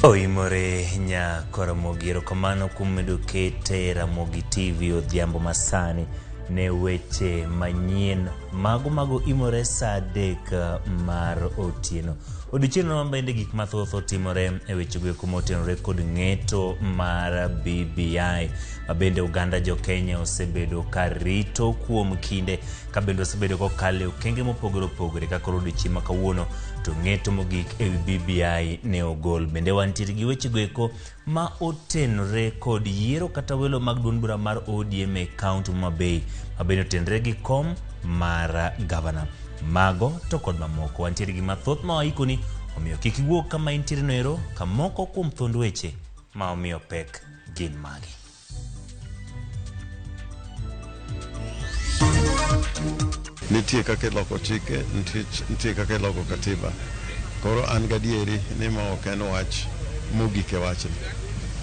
Oimore nya Ramogi erokamano kuom medo kete Ramogi TV odhiambo masani ne weche manyien mago imore saa 3 mar otieno. Odiochieng'no bende gik mathoth otimore e weche go motenore kod ng'eto mar BBI mabende Uganda jo Kenya osebedo ka rito kuom kinde ka bende osebedo kokalo okenge mopogore opogore kaka odiochieng' ma kawuono to ng'eto mogik e BBI ne ogol. Bende wantiere gi weche go ma otenore kod yiero kata welo mag duond bura mar ODM e kaunti ma Bay mabende otenore gi kom mar governor. Mago to kod mamoko wantiere gi mathoth ma waikoni, omiyo kik iwuok kama intiere no ero ka moko kuom thond weche ma omiyo pek gin magi. Nitie kaka loko chike, nitie kaka loko katiba. Koro an gadieri ni ma ok en wach mogik e wachni.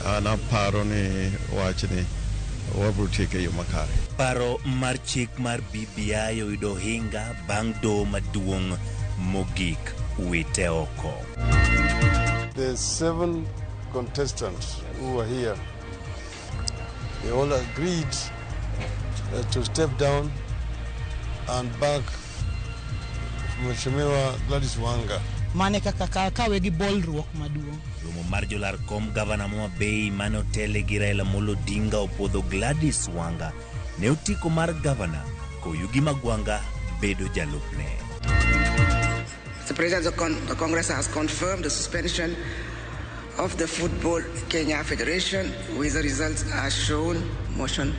An aparo ni wachni wabro tieke yo makare. Paro mar chik mar BBI oyudo hinga bang' doho maduong' mogik wite oko. The 7 contestants who were here, they all agreed to step down and back Mheshimiwa Gladys Wanga. Mane kaka kawe gi bolruok maduong'. Romo mar jolar kom gavana mo Bay mane otele gi Raila Amolo Odinga opodho Gladys Wanga ne otiko mar gavana Koyugi Magwanga bedo jalupne. The President of the Congress has confirmed the suspension of the Football Kenya Federation with the results as shown. Motion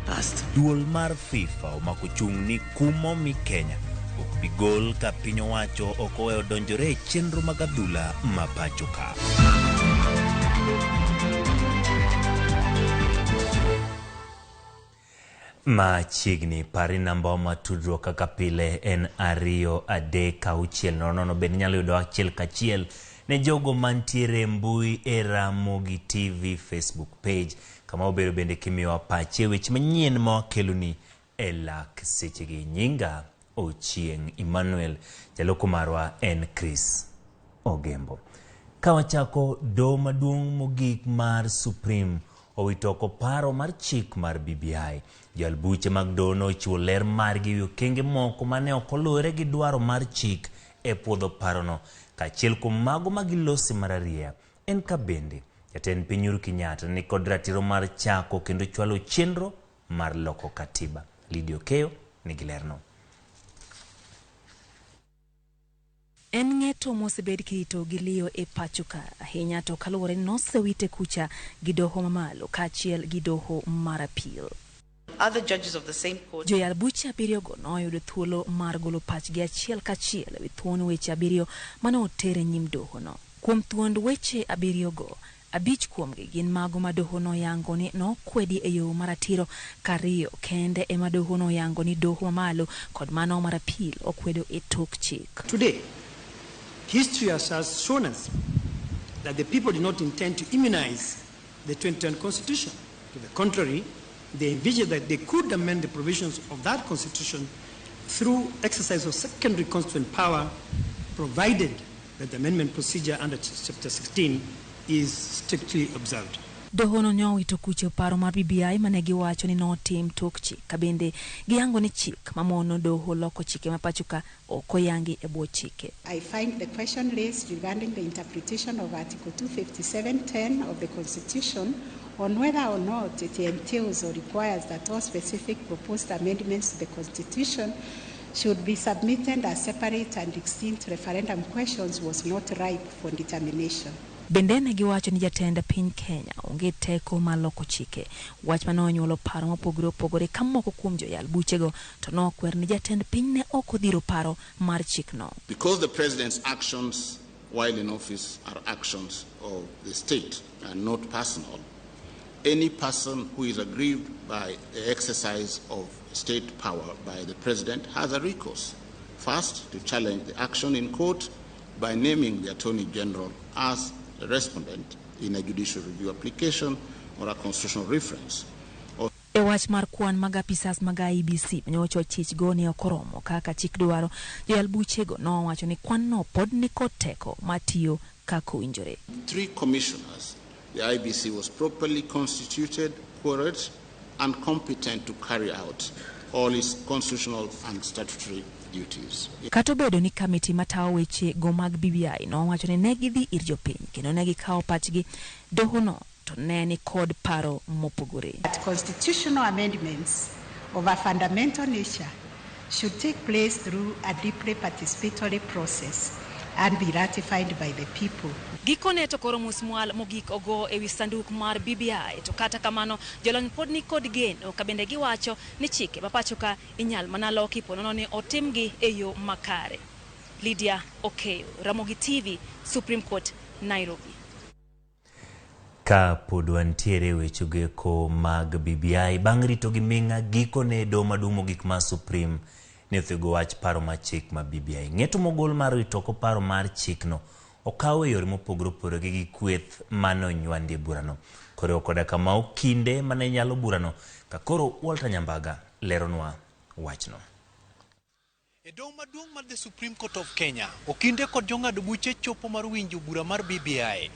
passed. Duol mar FIFA omako chung' ni kumo mi Kenya ok bigol ka piny owacho ok oweyo donjore e chenro mag adhula ma pacho ka. Machiegni pari namba ma tudruok kaka pile en 236 bende nyalo yudo achiel kachiel ne jogo mantiere mbui e Ramogi TV Facebook page kama obedo bende kimiwa pache weche manyien ma wakeloni e lak sechegi. Nyinga Ochieng Emmanuel, jaloko marwa en Chris Ogembo. Kawachako doho maduong' mogik mar Supreme owitoko paro mar chik mar BBI. Jalbuche mag doho nochiwo ler margi okenge moko mane ok oluwore gi dwaro mar chik e puodho parono. Kachiel kuom mago magilosi mararia en ka bende jatend piny Uhuru Kenyatta ni kod ratiro mar chako kendo chwalo chenro mar loko katiba. Lidio Keyo nigi lerno. En ng'eto mosebed kirito gi liyo e pachuka ahinya to kaluwore nosewite kucha gi doho mamalo kaachiel gi doho mar appeal. Other judges of the same court. Joyal buche abiriyo go noyudo thuolo mar golo pachgi achiel kachiel wi thuond weche abiriyo mane otere nyim doho no. Kuom thuond weche abiriyo go, 5 kuomgi gin mago ma doho no yango ni nokwedi e yo maratiro kariyo kende ema doho no yango ni doho mamalo kod mano mar appeal okwedo e tok chik. Today, history has shown us that the people did not intend to immunize the 2010 Constitution. To the contrary, they envisioned that they could amend the provisions of that Constitution through exercise of secondary constituent power, provided that the amendment procedure under Chapter 16 is strictly observed. Doho no nyowito kucho paro mar BBI mane giwacho ni notim tok chik kabende giyango ni chik mamono doho loko chike mapachuka okoyangi e bwo chike. I find the question raised regarding the interpretation of Article 257(10) of the Constitution on whether or not it entails or requires that all specific proposed amendments to the Constitution should be submitted as separate and distinct referendum questions was not ripe for determination. Bende ne giwacho ni jatend piny Kenya onge teko mar loko chike. Wach manonyuolo paro mopogore opogore ka moko kuom joyal buchego to nokwer ni jatend piny ne ok odhiro paro mar chikno. Because the president's actions while in office are actions of the state and not personal, any person who is aggrieved by the exercise of state power by the president has a recourse. First, to challenge the action in court by naming the Attorney General as the respondent in a judicial review application or a constitutional reference. E wach mar kwan mag apisas mag IEBC nyocho chich go ne okoromo kaka chik dwaro, joyal buchego nowacho ni kwan no pod ni kod teko matiyo kako injore. 3 commissioners. The IBC was properly constituted, quorate, and competent to carry out all its constitutional and statutory duties. Kato bedo ni kamiti matawo weche go mag BBI no wacho ni negidhi ir jopiny kendo negikawo pachgi dohono to ne ni kod paro mopogore. Constitutional amendments of a fundamental nature should take place through a deeply participatory process and be ratified by the people. Gikone to koro musmual mogik ogo ewi sanduk mar BBI to kata kamano jolony pod ni kod geno kabende giwacho ni chike mapachoka inyal mana loki ponono ni otimgi eyo makare. Lydia Okeyo, Ramogi TV, Supreme Court, Nairobi. Ka pod wantiere weche ko mag BBI bang' rito gi minga gikone do madumo gik ma Supreme ne thigo wach paro mar chik ma BBI. Ng'eto mogol mar rito ko paro mar chikno okawe yore mopogore opogore gi kweth mano nywandi burano. Koro koda kama okinde mane nyalo burano ka koro Walter Nyambaga leronwa wachno. E doho maduong' mar the Supreme Court of Kenya okinde kod jong'ad buche chopo mar winjo bura mar BBI.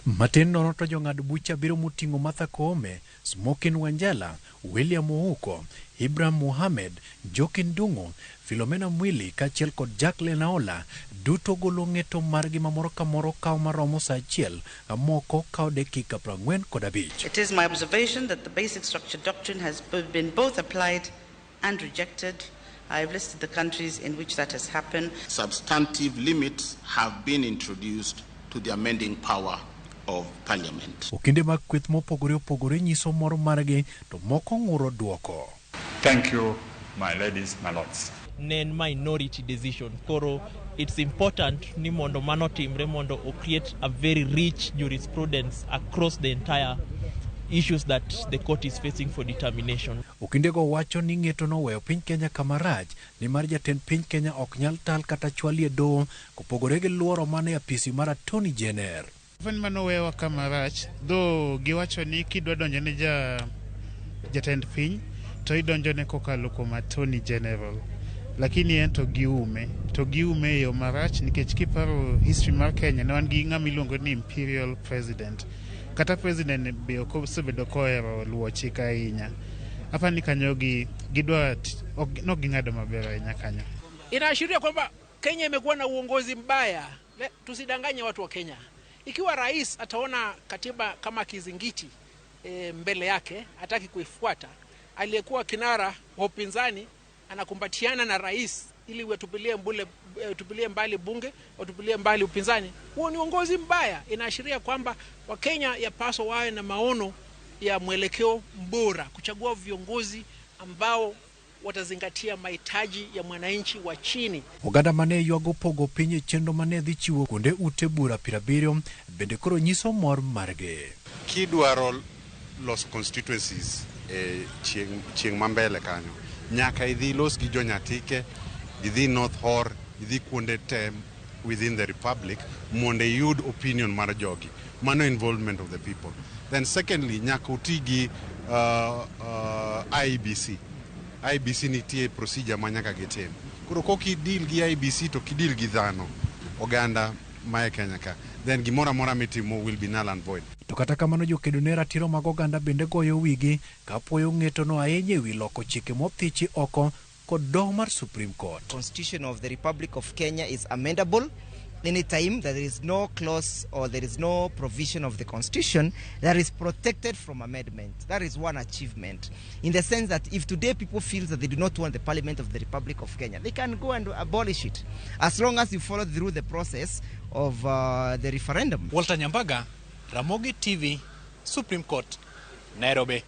Matin nono to jong'ad bucha biro moting'o Martha Koome, Smokin Wanjala, William Ouko, Ibrahim Mohamed, Jokin Dungo, Philomena Mwili kachiel kod Jacqueline Aola duto golo ng'eto margi mamoro kamoro kawo maromo sa achiel moko kawo dakika 45. It is my observation that the basic structure doctrine has been both applied and rejected. I have listed the countries in which that has happened. Substantive limits have been introduced to the amending power of Parliament. Okinde mag kweth mopogore opogore nyiso moro margi to moko ng'uro duoko. Thank you, my ladies, my lords. Nen minority decision. Koro, it's important ni mondo mano timre mondo create a very rich jurisprudence across the entire issues that the court is facing for determination. Okinde go wacho ni ng'eto no weyo piny Kenya kamarach ni mar jatend piny Kenya ok nyal tal kata chwalie do kopogore gi luoro mane apisi mar Attorney General. Ven mano weyo kamarach do giwacho ni kidwa donjo ne jatend piny to idonjo ne kokalo kuom Attorney General. Lakini en to giume yo marach nikech kiparo history mar Kenya ne wan gi ng'ama iluongo ni Imperial President. Kata president be osebedo kohero luwo chik ahinya. Hapa ni kanyogi gidwa no ging'ado maber ahinya kanyo. Inaashiria kwamba Kenya imekuwa na uongozi mbaya. Tusidanganye watu wa Kenya. Ikiwa rais ataona katiba kama kizingiti mbele yake, hataki kuifuata, aliyekuwa kinara wa upinzani anakumbatiana na rais ili tupilie mbali bunge, tupilie mbali upinzani. Huo ni uongozi mbaya. Inaashiria kwamba Wakenya yapaswa wawe na maono ya mwelekeo bora, kuchagua viongozi ambao watazingatia mahitaji ya mwananchi wa chini. Oganda mane yuago pogo pinye chendo mane dhi chiwo kunde ute bura 70 bende koro nyiso mor marge. Kidwaro los constituencies chieng mambele kanyo nyaka idhi los gi jonyatike, idhi North Hor, idhi kuonde tem within the republic mondo yud opinion mar jogi, mano involvement of the people. Then secondly nyaka uti gi IBC nitie procedure manyaka gitim. Koro kokidil gi IBC to kidil gi dhano oganda mae Kenya ka, then gimora mora mitimo will be null and void. To kata kamano jokedo ne ratiro mag oganda bende goyo wigi kapuoyo ng'eto no ahinya ewi loko chike mothichi oko kod doho mar Supreme Court. Constitution of the Republic of Kenya is amendable anytime that there is no clause or there is no provision of the Constitution that is protected from amendment. That is one achievement. In the sense that if today people feel that they do not want the Parliament of the Republic of Kenya, they can go and abolish it, as long as you follow through the process of the referendum. Walter Nyambaga, Ramogi TV, Supreme Court, Nairobi.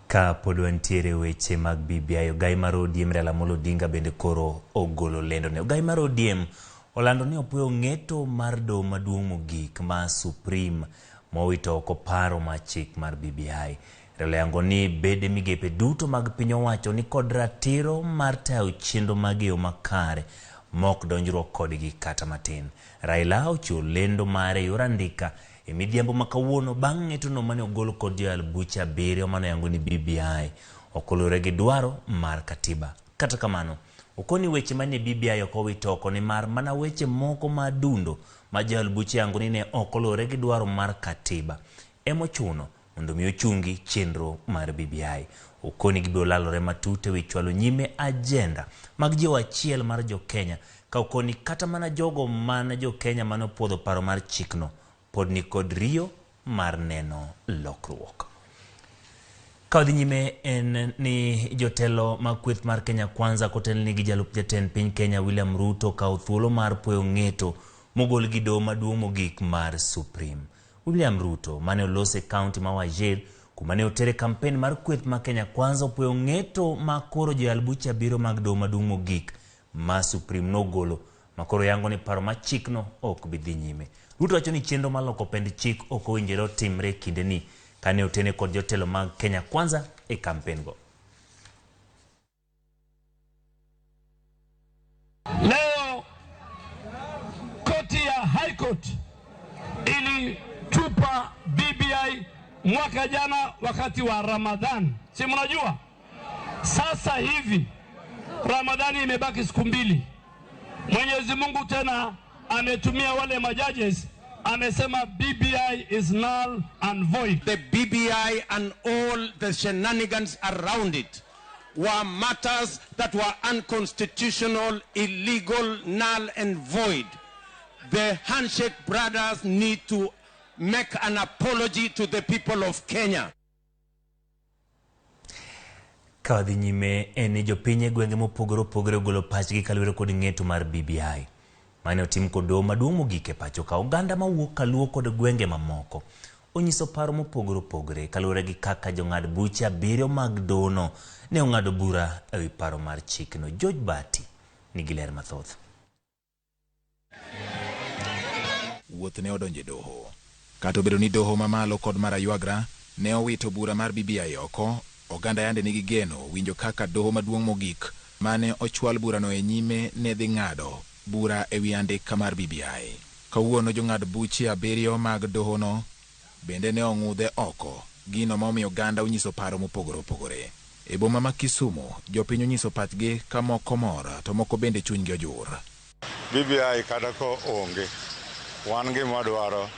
Ka pod wantiere weche mag BBI, ogai mar ODM Raila Amolo Odinga bende koro ogolo lendo ne. Ogai mar ODM olando ni opuoyo ng'eto mar doho maduong' mogik ma Supreme mowito oko paro mar chik mar BBI. Raila yango ni bede migepe duto mag piny owacho ni kod ratiro mar tayo chenro mag yo makare mok donjruok kodgi kata matin. Raila ochiwo lendo mare yor andika e midhiambo makawuono bang' ng'eto no mane ogolo kod joal bucha 7 mano yango ni BBI okolore gi dwaro mar katiba. Kata kamano Okoni weche manie BBI okowito oko ni mar mana weche moko madundo ma jal buche yango ni ne okolore gi dwaro mar katiba emochuno mondo mi ochungi chenro mar BBI. Okoni gibiro lalore matute wichwalo nyime agenda mag jiwo achiel mar jo Kenya ka okoni kata mana jogo mana jo Kenya mano puodho paro mar chikno pod ni kod riyo mar neno lokruok. Kaudhi nyime en ni jotelo mag kweth mar Kenya Kwanza kotelni gi jalup jatend piny Kenya William Ruto kao thuolo mar puoyo ng'eto mogol gi doho maduong' mogik mar Supreme. William Ruto mane olose kaunti ma Wajir kuma ne otere kampen mar kweth ma Kenya Kwanza puoyo ng'eto ma koro joyal buche abiro mag doho maduong' mogik ma Supreme nogolo makoro yango ni paro ma chikno ok bidhi nyime. Ruto wacho ni chenro maloko pend chik ok owinjore otimre kinde ni kane otene kod jotelo mag Kenya Kwanza e kampen go. Leo koti ya High Court ilitupa BBI mwaka jana wakati wa Ramadhan. Si mnajua? Sasa hivi Ramadhani imebaki siku 2. Mwenyezi Mungu tena ametumia wale majudges amesema BBI is null and void. The BBI and all the shenanigans around it were matters that were unconstitutional, illegal, null and void. The handshake brothers need to make an apology to the people of Kenya. Kawadhi nyime eni jopinye gwenge mopogore opogore ogolo pachgi kaluwore kod ng'eto mar BBI. Mane otim kod doho maduong' mogik e pacho ka oganda mawuok kaluo kod gwenge mamoko onyiso paro mopogore opogore kaluwore gi kaka jong'ad buche 7 mag dohono ne ong'ado bura e wi paro mar chikno. George Bati nigi ler mathoth. Wuoth ne odonje doho. Kata obedo ni doho mamalo kod mar aywagra ne owito bura mar BBI oko, oganda yande nigi geno winjo kaka doho maduong' mogik mane ochwal burano e nyime ne dhi ng'ado bura e wi andika mar BBI. Kawuono jong'ad buche 7 mag dohono bende ne ong'udhe oko, gino momiyo oganda onyiso paro mopogore opogore. E boma ma Kisumu, jopiny onyiso pachgi ka moko mor to moko bende chunygi ojur. BBI kata ko onge, wan gima dwaro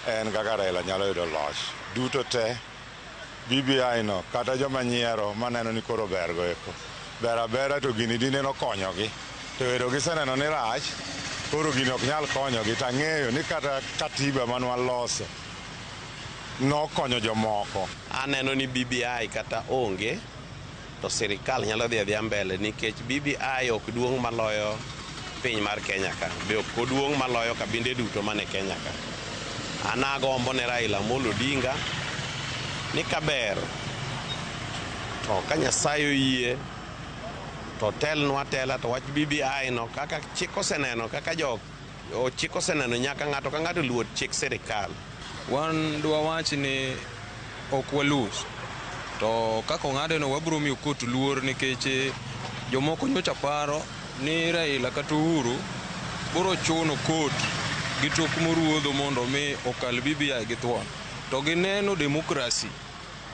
en kaka Raila nyalo yudo loch. Duto te BBI no kata joma nyiero maneno ni koro bergo eko. Bera to gini dine no konyogi. To ero giseneno ni rach, koro gini ok nyal konyogi. Tang'eyo ni kata katiba manwa loso nokonyo jomoko. Aneno ni BBI kata onge to sirikal nyalo dhi mbele nikech BBI ok duong' maloyo piny mar Kenya ka. Be ok duong' maloyo kabinde duto mane Kenya ka. Anagombo ne Raila Amolo Odinga ni kaber to ka Nyasaye oyie to telnwa tela to wach BBI no kaka chik oseneno kaka chik oseneno nyaka ng'ato ka ng'ato luor chik sirikal. Wan dwa wach ni ok walus to kaka ng'ado no wabro miyo kot luor nikech jomoko nyocha paro ni Raila kata Uhuru biro chuno kot gi tok moruodho mondo mi okal BBI gi thuon. To gineno demokrasi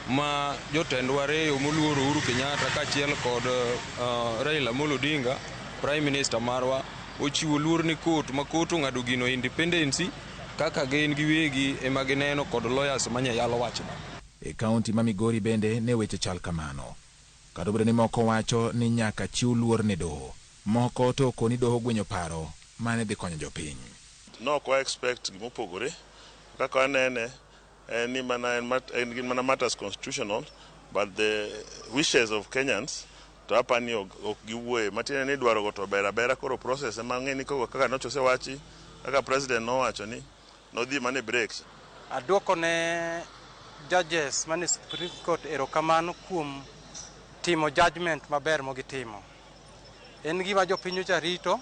ma jotendwa reyo moluoro Uhuru Kenyatta kachiel kod Raila Amolo Odinga, Prime Minister marwa, ochiwo luor ni kot ma kot ong'ado gino independence kaka gin giwegi ema gineno kod lawyers manyalo wachno. E kaunti ma Migori bende ne weche chal kamano. Kata obedo ni moko wacho ni nyaka chiw luor ne doho, moko to koni doho gwenyo paro mane dhi konyo jopiny. No ko expect gimopogore kaka anene ni mana matters constitutional, but the wishes of Kenyans to apani ok giwuoye matine ni dwaro go to bera koro process ema ng'eni kaka nochose wachi kaka president no wacho ni nodhi mane breaks. Adwoko ne judges mane Supreme Court erokamano kuom timo judgment maber mogitimo. En gima jopiny cha rito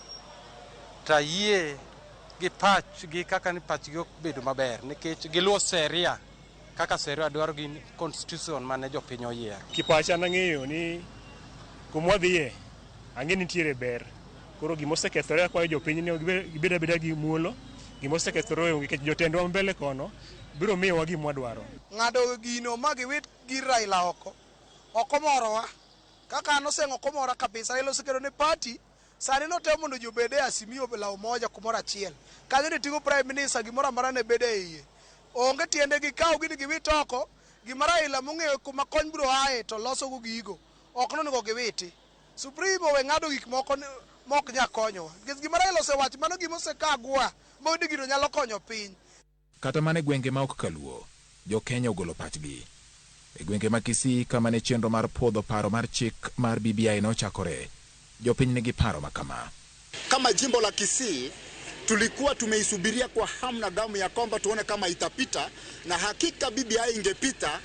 tayie gi pach gi kaka ni pach gi bedo maber nikech giluwo sheria kaka sheria dwaro gi constitution mane jopiny oyiero. Kipacha nang'eyo ni kumwadhiye ang'e nitiere ber. Koro gimosekethore kwa jopiny ne gibeda beda gi muolo, gimosekethore onge nikech jotendwa mbele kono biro miyowa gima dwaro. Ng'ado gino ma giwit gi Raila oko morowa kaka nosengo komora kabisa ilo sekero ne party sani no temo mondo jobede asimio bela umoja kumora achiel kanyo ne tingo prime minister gimora mara ne bede iye onge tiende gi kaw gini giwitoko gimara ila mong'eyo kuma kony bro ae to loso go gigo ok nonego giwiti supreme we ng'ado gik moko mok nya konyo gimara ilo se wach mano gimo se kagwa bodi gino nyalo konyo piny kata mane gwenge ma ok kaluo jo Kenya ogolo pachgi e gwenge ma Kisii kama ne chenro mar podho paro mar chik mar BBI nochakore jopiny nigi paro makama. Kama jimbo la Kisii tulikuwa tumeisubiria kwa hamu na gamu ya kwamba tuone kama itapita, na hakika BBI ingepita,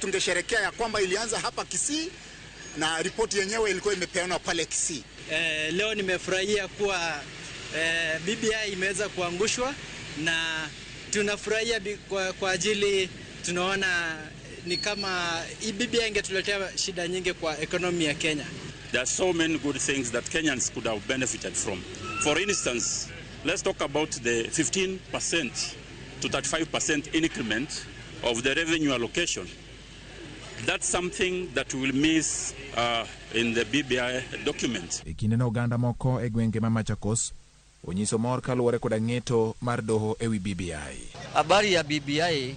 tungesherekea ya kwamba ilianza hapa Kisii na ripoti yenyewe ilikuwa imepeanwa pale Kisii. Leo nimefurahia kuwa BBI imeweza kuangushwa na tunafurahia kwa ajili tunaona ni kama BBI ingetuletea shida nyingi kwa ekonomi ya Kenya. There are so many good things that Kenyans could have benefited from. For instance, let's talk about the 15% to 35% increment of the revenue allocation. That's something that we will miss in the BBI document. Kinde na oganda moko e gwenge ma Machakos onyiso mor kaluwore koda ng'eto mar doho ewi BBI. Habari ya BBI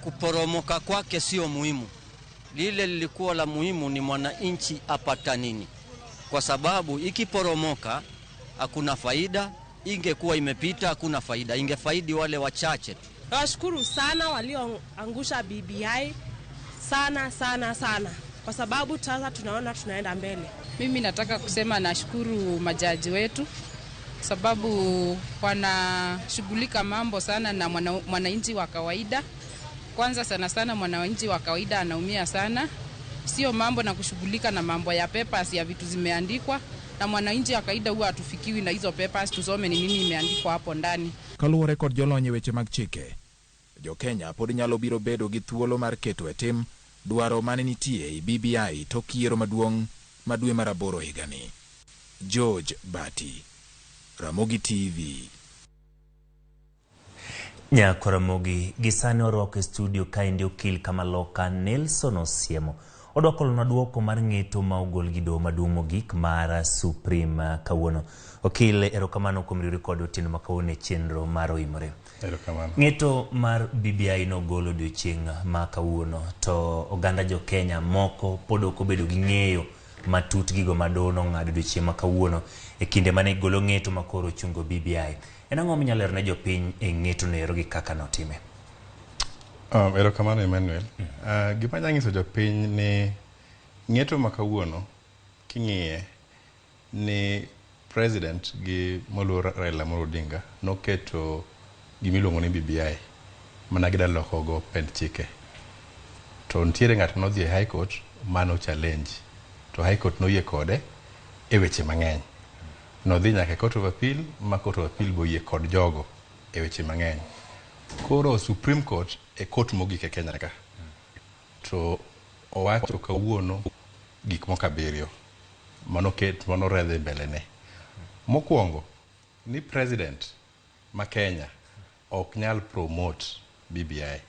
kuporomoka kwake sio muhimu. Lile lilikuwa la muhimu ni mwananchi apata nini, kwa sababu ikiporomoka hakuna faida, ingekuwa imepita hakuna faida, ingefaidi wale wachache. Nawashukuru sana walioangusha BBI sana kwa sababu sasa tunaona tunaenda mbele. Mimi nataka kusema nashukuru majaji wetu sababu wanashughulika mambo sana na mwananchi wa kawaida. Kwanza sana mwananchi wa kawaida anaumia sana. Sio mambo na kushughulika na mambo ya papers ya vitu zimeandikwa, na mwananchi wa kawaida huwa atufikiwi na hizo papers tusome ni nini imeandikwa hapo ndani. Kaluwore kod jolony weche mag chike, jo Kenya pod nyalo biro bedo gi thuolo mar keto e tim dwaro mane nitie e BBI tok yiero maduong' ma dwe mar 8 higani. George Bati, Ramogi TV. Nyako Ramogi gisane orwako e studio kaendi okil Kamaloka Nelson Osiemo odokolona duoko mar ng'eto ma ogol gi doho maduong' mogik mar Supreme kawuono. Okil erokamano kuom riwore kod otieno ma kawuono e chenro mar Oimore. Erokamano. Ng'eto mar BBI nogolo odiochieng' ma kawuono to oganda jo Kenya moko pod ok obedo gi ng'eyo matut gigo ma doho nong'ado odiochieng' ma kawuono e kinde mane golo ng'eto ma koro chungo BBI. En ang'o minyalo lero ne jopiny e ng'eto no ero gi kaka notime? Erokamano Emmanuel. Gima nyanyiso jopiny ni ng'eto ma kawuono king'iye ni president gi moluor Raila Amolo Odinga noketo gimiluongo ni BBI mana gida loko go pend chike. To ntiere ng'at nodhi e High Court mano challenge. To High Court noyie kode e weche mang'eny. Nodhi nyaka Court of Appeal ma Court of Appeal boyie kod jogo e weche mang'eny. Koro Supreme Court e court mogik e Kenya ka. To owacho kawuono gik moko 7 manoredhe mbele ne. Mokwongo ni president ma Kenya ok nyal promote BBI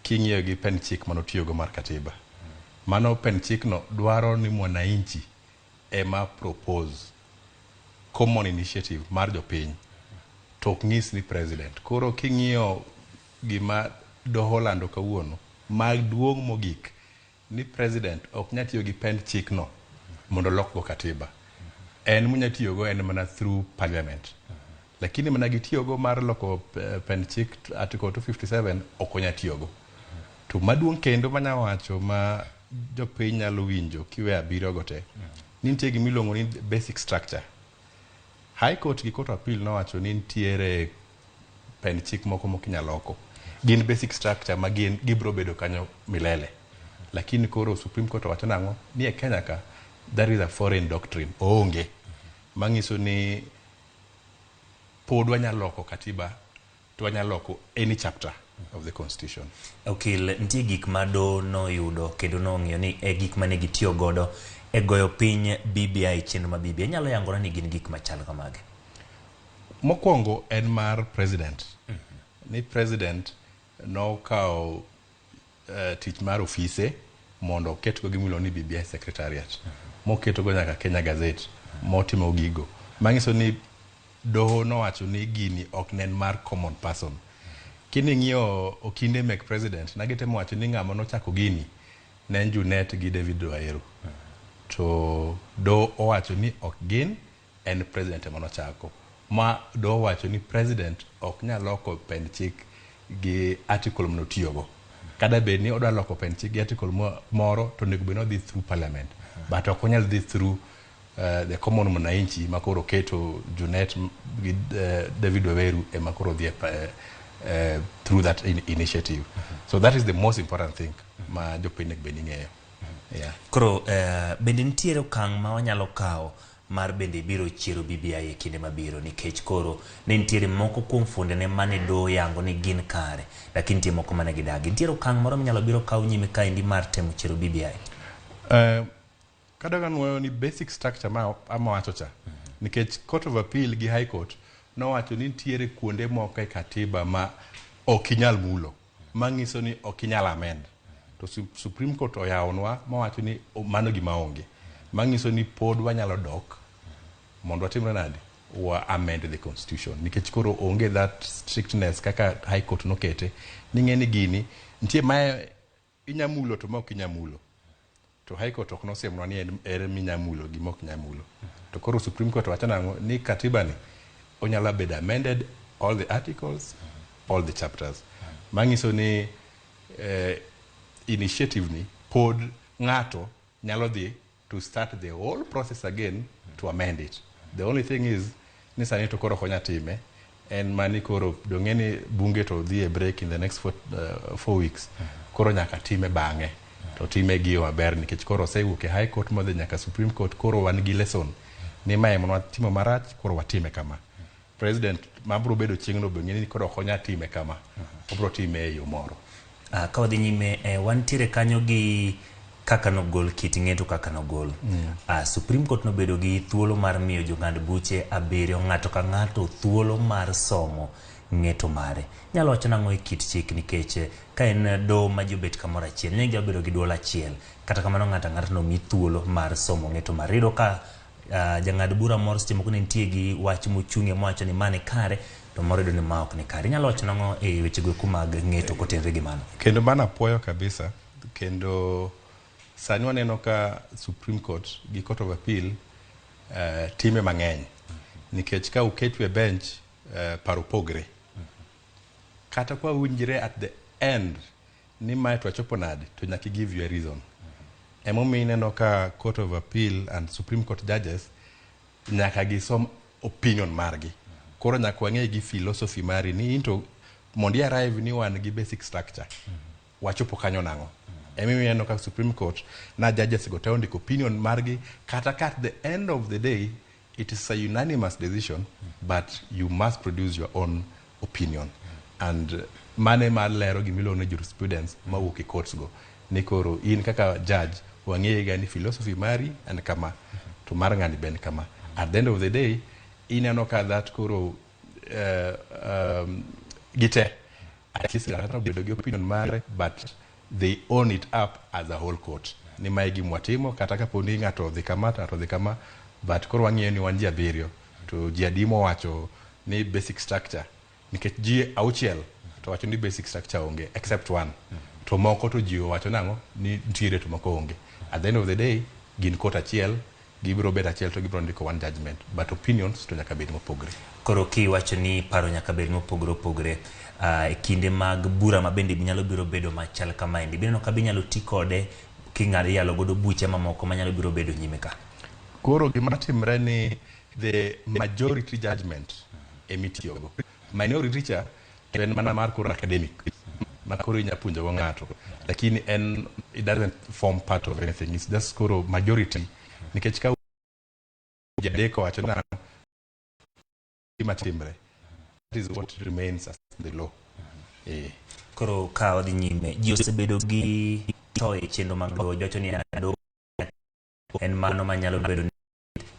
king'iyo gi pen chik manotiyogo mar katiba. Mano pen chik no dwaro ni mwananchi ema propose common initiative mar jopiny to ok nyis ni president. Koro king'iyo gima doho lando kawuono maduong' mogik ni president ok nyal tiyo gi pen chik no mondo lokgo katiba. En munya tiyogo en mana through parliament. Lakini mana gitiyogo mar loko pen chik article 257 ok onya tiyogo. To maduong' kendo manya wacho ma jopiny nyalo winjo kiwe 7 gote ni nitie gimiluongo ni basic structure. High Court gi Court of Appeal nowacho ni nitiere pen chik moko mokinya loko. Gin basic structure ma gibro bedo kanyo milele. Lakini koro Supreme Court wacho nang'o ni e Kenya ka there is a foreign doctrine onge mangiso ni pod wanya loko katiba to wanya loko any chapter of the constitution. Okil, nitie gik ma doho noyudo kendo nong'iyo ni e gik mane gitiyo godo e goyo piny BBI chenro ma BBI nyalo yangora ni gin gik machalo kamage. Mokwongo en mar president. Ni president no kao tich mar ofise mondo oketgo gimiluongo ni BBI Secretariat, moketogo nyaka Kenya Gazette, motimo gigo. Manyiso ni doho nowacho ni gini ok nen mar common person. Kini ng'iyo Okinde mek president, nagitemo wacho ni ng'ama nochako gini ne en Junet gi David Waero. To doho owacho ni ok gin, en president ema nochako. Ma doho owacho ni president ok nyal loko pend chik gi article manotiyogo. Kada bed ni odwa loko pend chik gi article moro to nego bed ni odhi through parliament. But ok onyal dhi through the common mwananchi makoro keto Junet gi David Waweru ema koro dhi through that initiative. So that is the most important thing ma jopiny nek bed ni ng'eyo. Yeah. Koro bende nitiere okang' ma wanyalo kawo mar bende biro chiero BBI e kinde mabiro, nikech koro ne nitiere moko kuom fuondene mane doho yango ni gin kare, lakini nitie moko mane gidagi. Nitiere okang' moro manyalo biro kawo nyime kaendi mar temo chiero BBI? Kadaga nuoyo ni basic structure ma wacho cha, nikech Court of Appeal gi High Court nowacho ni nitiere kuonde moko e katiba ma ok inyal mulo, manyiso ni ok inyal amend. To Supreme Court oyawonwa mawacho ni mano gima onge, manyiso ni pod wanyalo dok mondo watimre nade, wa amend the constitution, nikech koro onge that strictness kaka High Court nokete ni ng'eni gini nitie ma inyamulo to ma ok inyamulo. To High Court ok nosiemnwa ni en minyamulo gima ok nyamulo. To koro Supreme Court wacho nang'o ni katiba ni onyalo bedo amended, all the articles, all the chapters. Manyiso ni initiative ni pod ng'ato nyalo dhi to start the whole process again to amend it. The only thing is ni sani to koro konya time en mani koro dong'eni bunge to dhi e break in the next 4 weeks. Koro nyaka time bang'e to time gi maber, nikech koro osewuok e High Court modhi nyaka Supreme Court. Koro wan gi lesson ni mae mondo watimo marach, koro watime kama. President mabro bedo chieng'no bang'eni koro konya time kama, obro time e yo moro. Ka wadhi nyime, wantiere kanyo gi kaka nogol kit ng'eto kaka nogol. Supreme Court nobedo gi thuolo mar miyo jong'ad buche 7 ng'ato ka ng'ato thuolo mar somo ng'eto mare. Nyalo wacho nang'o e kit chik, nikech ka en doho ma jobet kamoro achiel, ne gibedo gi duol achiel, kata kamano ng'ato ng'ato no mi thuolo mar somo ng'eto mare. Iyudo ka jang'ad bura moro seche moko ne nitie gi wach mochung'e mowacho ni mane kare, to moro iyudo ni ma ok ni kare. Nyalo wacho nang'o e weche go mag ng'eto kotenre gi mano? Kendo mana apuoyo kabisa, kendo sani waneno ka Supreme Court gi Court of Appeal time mang'eny, nikech ka uketu e bench paro pogre, kata kwa winjire at the end ni mae twachopo nade, to nyaka give you a reason. Emomiyo ineno ka Court of Appeal and Supreme Court judges nyaka gisom opinion margi. Koro nyaka wang'e gi philosophy mari ni into mondi arrive ni wan gi basic structure, wachopo kanyo nang'o. Emomiyo ineno ka Supreme Court na judges go teo ndiko opinion margi, kata at the end of the day it is a unanimous decision, but you must produce your own opinion. And mane malero gimiluongo ni jurisprudence mawuok e courts go, ni koro in kaka judge wang'e ga ni philosophy mari and kama, to mar ng'ani ben kama. At the end of the day ineno ka that koro gite at least ng'ato bedo gi opinion mare, but they own it up as a whole court. Ni mae gimwatimo, kata kapo ni ng'ato odhi kama to odhi kama, but koro wang'eyo ni wan ji 7 to ji adimo wacho ni basic structure, nikech ji 6 to wacho ni basic structure onge except one, to moko to ji wacho nang'o ni nitiere to moko onge. At the end of the day gin court achiel, gibiro bet achiel to gibiro ndiko one judgment, but opinions to nyaka bed mopogre. Koro kiwacho ni paro nyaka bed mopogre opogre, e kinde mag bura ma bende nyalo biro bedo machal kamaendi, biro ka binyalo ti kode king'ado yalo godo buche mamoko manyalo biro bedo nyime ka? Koro gima timre ni the majority judgment emitiyogo. Minority cha en mana mar koro academic, ma koro inyapunjo go ng'ato, lakini it doesn't form part of anything. It's just koro majority, nikech ka jadeko wacho na gima timre, that is what remains as the law. Koro ka wadhi nyime, ji osebedo gi to e chenro mag doho, jocho ni ado en mano manyalo bedo ni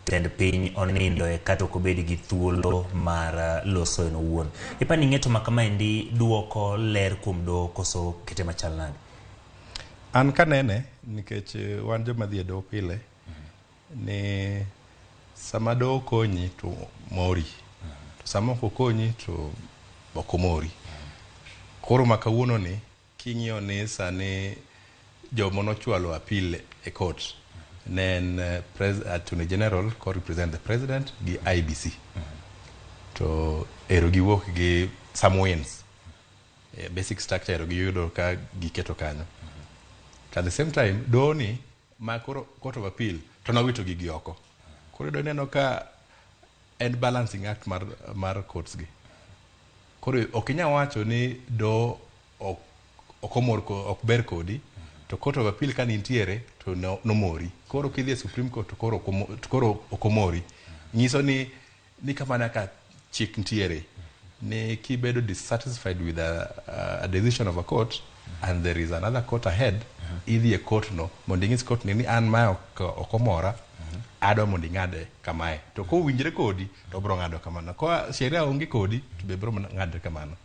tend piny onindo e kata ok obed gi thuolo mar loso en owuon. Ipani ng'eto ma kamaendi duoko ler kuom doho koso kete machal nade? An kanene nikech wan joma dhi e doho pile ni sama doho konyi to mori, to sama ok okonyi to ok omori. Koro ma kawuono ni king'iyo ni sani jomo nochwalo apil e court ne en Attorney General ko represent the President gi IBC. To ero giwuok gi some wins. Basic structure ero giyudo ka giketo kanyo. At the same time, doho ni ma koro Court of Appeal to nawito gi oko. Koro do neno ka en balancing act mar courts gi. Koro okinya wacho ni do ok ber kodi to Court of Appeal ka nintiere to no mori. Koro kidhi e Supreme Court to koro okomori. Nyiso ni kamana ka chik ntiere ni kibedo dissatisfied with a decision of a court and there is another court ahead, idhi e court no mondo ing'is court ni an ma okomora adwa mondo ing'ade kamae. To ko winjre kodi to bro ng'ado kamano. Ko sheria onge kodi to be bro ng'ado kamano.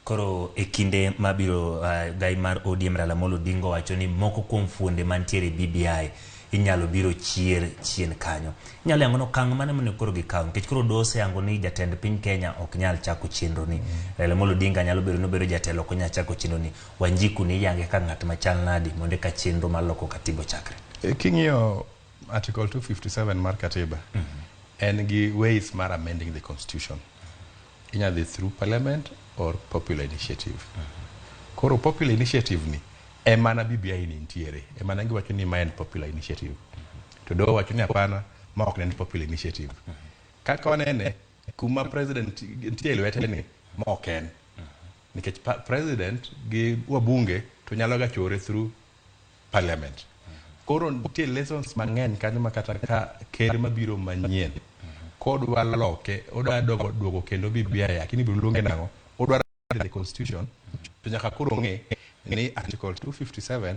Koro e kinde mabiro gai mar ODM Ramogi Odinga wacho ni moko kuom fuonde mantiere BBI inyalo biro chien kanyo. Inyalo yango no kang mane mane koro gikaw nikech koro dose yango ni jatend piny Kenya ok nyal chako chenro ni. Ramogi Odinga nyalo biro no biro jatelo ok nyal chako chenro ni. Wanjiku ni yange ka ng'at machal nadi mondo ka chenro maloko katiba chakre. King'iyo Article 257 mar katiba en gi ways mar amending the constitution. Inyadhi through parliament or popular initiative. Koro popular initiative ni emana BBI ni ntiere. Emana ngi wacho ni ma en popular initiative. To do wacho ni apana ma ok en popular initiative. Kaka wanene kuma president ntiere lwete ni ma ok en. Nikech president gi wabunge to nyalo ga chore through parliament. Koro ntiere lessons mang'eny kanyo makata ka ker mabiro manyien kodwa loke odwa duogo kendo BBI lakini biro luonge nango odwa the constitution to nyaka koro ng'e ni article 257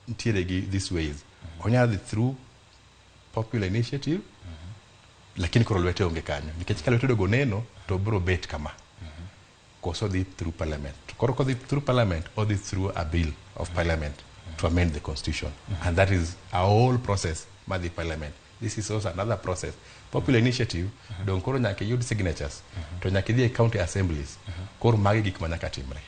ntiere gi this ways onyadhi through popular initiative lakini koro lwete onge kanyo nikech ka lwete dogo neno to bro bet kama koso dhi through parliament. Koro ko dhi through parliament or dhi through a bill of parliament to amend the constitution and that is a whole process by the parliament. This is also another process. Popular initiative don koro nyaka yud signatures to nyaka dhi county assemblies koro magi gik manyaka timre.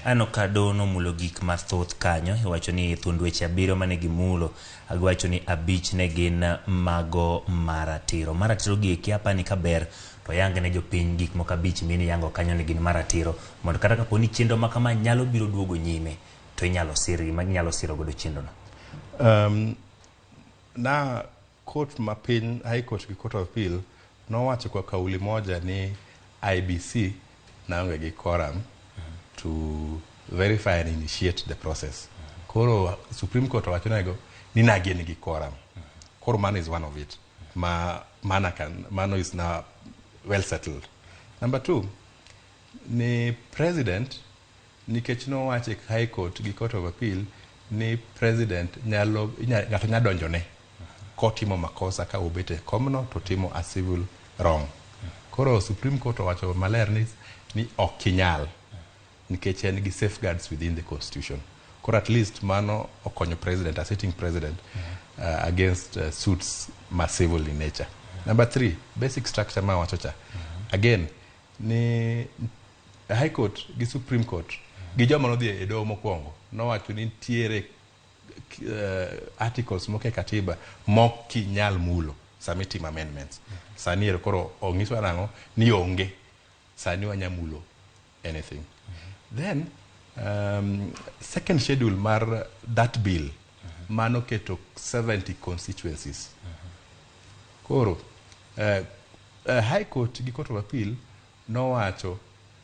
Ano ka dono mulo gik mathoth kanyo iwacho ni thund weche abiriyo mane gimulo agiwacho ni abich ne gin mago maratiro gi eki apani kaber to yange ne jopiny gik moko abich mini yango kanyo ni gin maratiro mondo kata kaponi chenro makama nyalo biro duogo nyime to inyalo siri maginyalo siro godo chenro no. Na court mapiny high court gi Court of Appeal nowacho kwa kauli moja ni IBC naonge gi quorum to verify and initiate the process. Koro Supreme Court wacho nego ni nagien gi quorum. Koro mano is one of it. Mano is now well settled. Number 2 ni president nikech nowacho high court gi Court of Appeal ni president ng'ato nya donjone kotimo makosa ka obete komno to timo a civil wrong. Koro Supreme Court wacho maler ni ok kinyal nikech en gi safeguards within the constitution. Koro at least mano okonyo president, a sitting president against suits ma civil in nature. Number 3 basic structure ma wacho cha again ni high court gi Supreme Court gi joma nodhi e doho mokwongo nowacho ni ntiere articles moke katiba mok kinyal mulo submitting amendments. Sani ero koro ong'iswa nango ni onge sani wanya mulo anything. Then second schedule mar that bill mano keto 70 constituencies. Koro high court gi Court of Appeal nowacho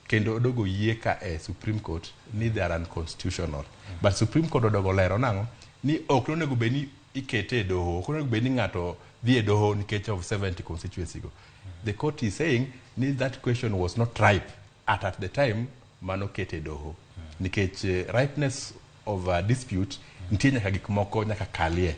kendo odogo yie ka Supreme Court ni they are unconstitutional. But Supreme Court odogo lero nango ni ok onego bed ni ikete e doho, ok onego bed ni ng'ato dhi e doho nikech of 70 constituency go. The court is saying ni that question was not ripe at the time mano kete e doho. Nikech ripeness of a dispute nitie nyaka gik moko nyaka kalie.